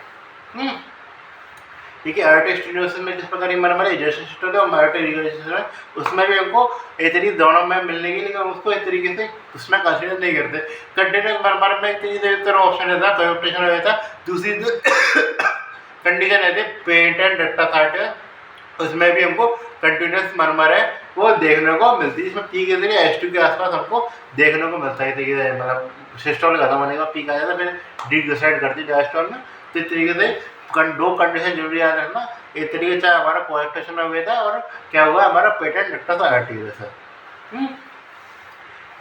ठीक है, आर्टिक स्टीनोसिस में जिस प्रकार की मरमर है इजेक्शन सिस्टम और माइटर रिगर्जिटेशन में, उसमें भी हमको एक तरीके दोनों में मिलने की, लेकिन उसको एक तरीके से उसमें कंसिडर नहीं करते। कंटिन्यूस मरमर में एक तरीके से ऑप्शन रहता है कोएक्टेशन रहता है। दूसरी कंडीशन रहती है पेटेंट रेक्टासाइटिस, उसमें भी हमको कंटिन्यूस मरमर है वो देखने को मिलती है। इसमें पीक के जरिए H2 के आसपास हमको देखने को मिलता है। मतलब सिस्टोल खत्म होने का पीक आ जाता है, फिर डिसाइड करती है डायस्टोल में। तो इस तरीके से दो कंडीशन जरूरी याद रखना। एक तरीके से हमारा कोएक्टेशन हुआ था और क्या हुआ हमारा पेटेंट रेक्टासाइटिस है।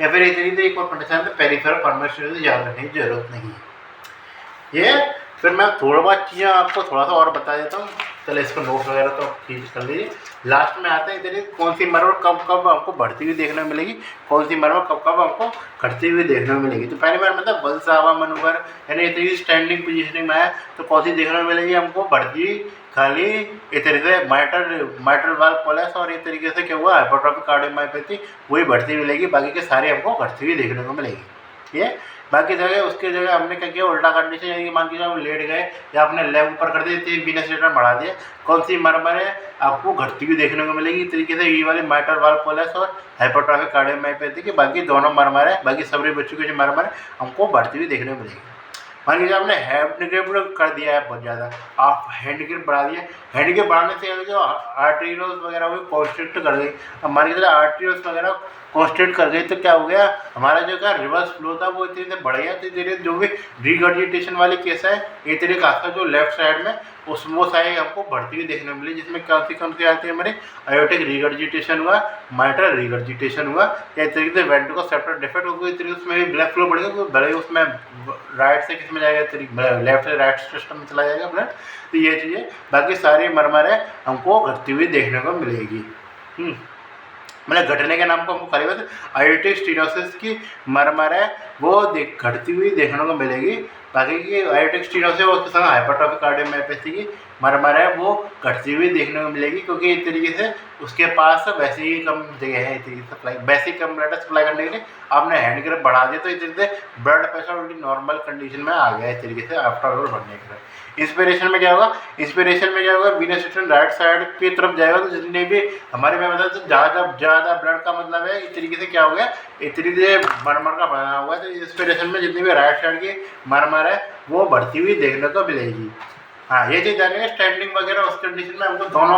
या फिर एक तरीके से एक और कंडीशन है पेरिफेरल परमेशन याद रखने की जरूरत नहीं है। ये फिर मैं थोड़ा बहुत चीज़ें आपको थोड़ा सा और बता देता हूँ। चलो इसको नोट वगैरह तो ठीक कर लीजिए। लास्ट में आते हैं इधर कौन सी मरमर कब कब हमको बढ़ती हुई देखने को मिलेगी, कौन सी मरमर कब कब हमको घटती हुई देखने को मिलेगी। तो पहली बार मतलब वल्सावा मनोवर यानी इतनी स्टैंडिंग पोजीशनिंग में है तो कौन सी देखने को मिलेगी हमको बढ़ती हुई, खाली इस तरीके से माइट्रल वाल्व कोलैप्स और इस तरीके से क्या हुआ हाइपरट्रोफिक कार्डियोमायोपैथी वही बढ़ती हुई मिलेगी, बाकी के सारे हमको घटती हुई देखने को मिलेगी। ठीक है, बाकी जगह उसके जगह हमने क्या किया उल्टा कंडीशन, यानी मान लीजिए हम लेट गए या अपने लेग ऊपर कर दिए तो वीनस रेटर बढ़ा दिया, कौन सी मरमर है आपको घटती हुई देखने को मिलेगी। इस तरीके से ये वाली माइट्रल वाल्व कोलैप्स और हाइपरट्रोफिक कार्डियोमायोपैथी की बाकी दोनों मरमर है, बाकी सभी बच्चों की जो मरमर है हमको बढ़ती हुई देखने को मिलेगी। मान लीजिए आपने हैंड ग्रिप कर दिया है बहुत ज़्यादा, आप हैंड ग्रिप बढ़ा दिए, हैंड ग्रिप बढ़ाने से जो आर्टेरियोल्स वगैरह वो कॉन्स्ट्रिक्ट कर गई। अब मान लीजिए आर्टेरियोल्स वगैरह कॉन्स्ट्रिक्ट कर गई तो क्या हो गया हमारा जो क्या रिवर्स फ्लो था वो इतनी से बढ़ गया। तो धीरे जो भी रिगर्जिटेशन वाली केस है ये तरीके का जो लेफ्ट साइड में वो साइड हमको बढ़ती हुई देखने को मिली, जिसमें कम से आती है हमारे आयोटिक रिगर्जिटेशन हुआ, माइट्रल रिगर्जिटेशन हुआ, या तरीके से वेंट्रिकोसेप्टर डिफेक्ट हो गई, तरीके उसमें भी ब्लड फ्लो बढ़ेगा तो बड़े उसमें राइट से किस में जाएगा लेफ्ट से राइट सिस्टम में चला जाएगा ब्लड। तो ये चीज़ें बाकी सारी मरमर है हमको घटती हुई देखने को मिलेगी। मतलब घटने के नाम को हमको खाली बात आयोटिक स्टीनोसिस की मरमर है वो घटती हुई देखने को मिलेगी, बाकी की आयोटिक स्टीनोसिस और उसके संग हाइपरट्रोफिक कार्डियोमायोपैथी की मरमर है वो घटती हुई देखने को मिलेगी, क्योंकि इस तरीके से उसके पास वैसे ही कम जगह है। इस तरीके से सप्लाई, वैसे ही कम ब्लड सप्लाई करने के लिए आपने हैंड ग्रिप बढ़ा दिया, तो इस तरीके से blood pressure already normal condition में आ गया। इस तरीके से आफ्टर ऑल बढ़ने के बाद इंस्पिरेशन में क्या होगा, इंस्पिरेशन में क्या होगा, वीनस सिस्टम राइट साइड की तरफ जाएगा। तो जितने भी हमारे में बताया, तो ज़्यादा ब्लड का मतलब है इस तरीके से क्या हो गया, इस तरीके से मरमर का बना हुआ है। तो इंस्पिरेशन में जितनी भी राइट साइड की मरमर है वो बढ़ती हुई देखने को मिलेगी। हाँ, ये चीज़ जानेंगे स्टैंडिंग वगैरह उस कंडीशन में हमको दोनों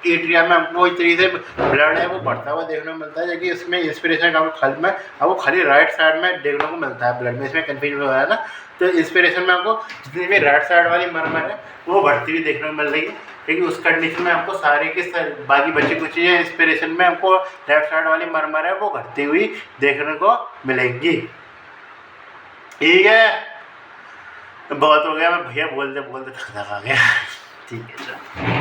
एरिया में हमको इस तरीके से ब्लड है वो बढ़ता हुआ देखने को मिलता है, जबकि इसमें इंस्पिरेशन का खाली में आपको खाली राइट साइड में देखने को मिलता है ब्लड में। इसमें कन्फ्यूजन हो रहा है ना। तो इंस्पिरेशन में आपको जितनी भी राइट साइड वाली मरमर है वो बढ़ती हुई देखने को मिल रही है, लेकिन उस कंडीशन में आपको सारे के बाकी बची कुछ चीज़ें इंस्पिरेशन में हमको लेफ्ट साइड वाली मरमर है वो घटती हुई देखने को मिलेंगी। ठीक है, बहुत हो गया, मैं भैया बोलते बोलते थक आ गया। ठीक है सर।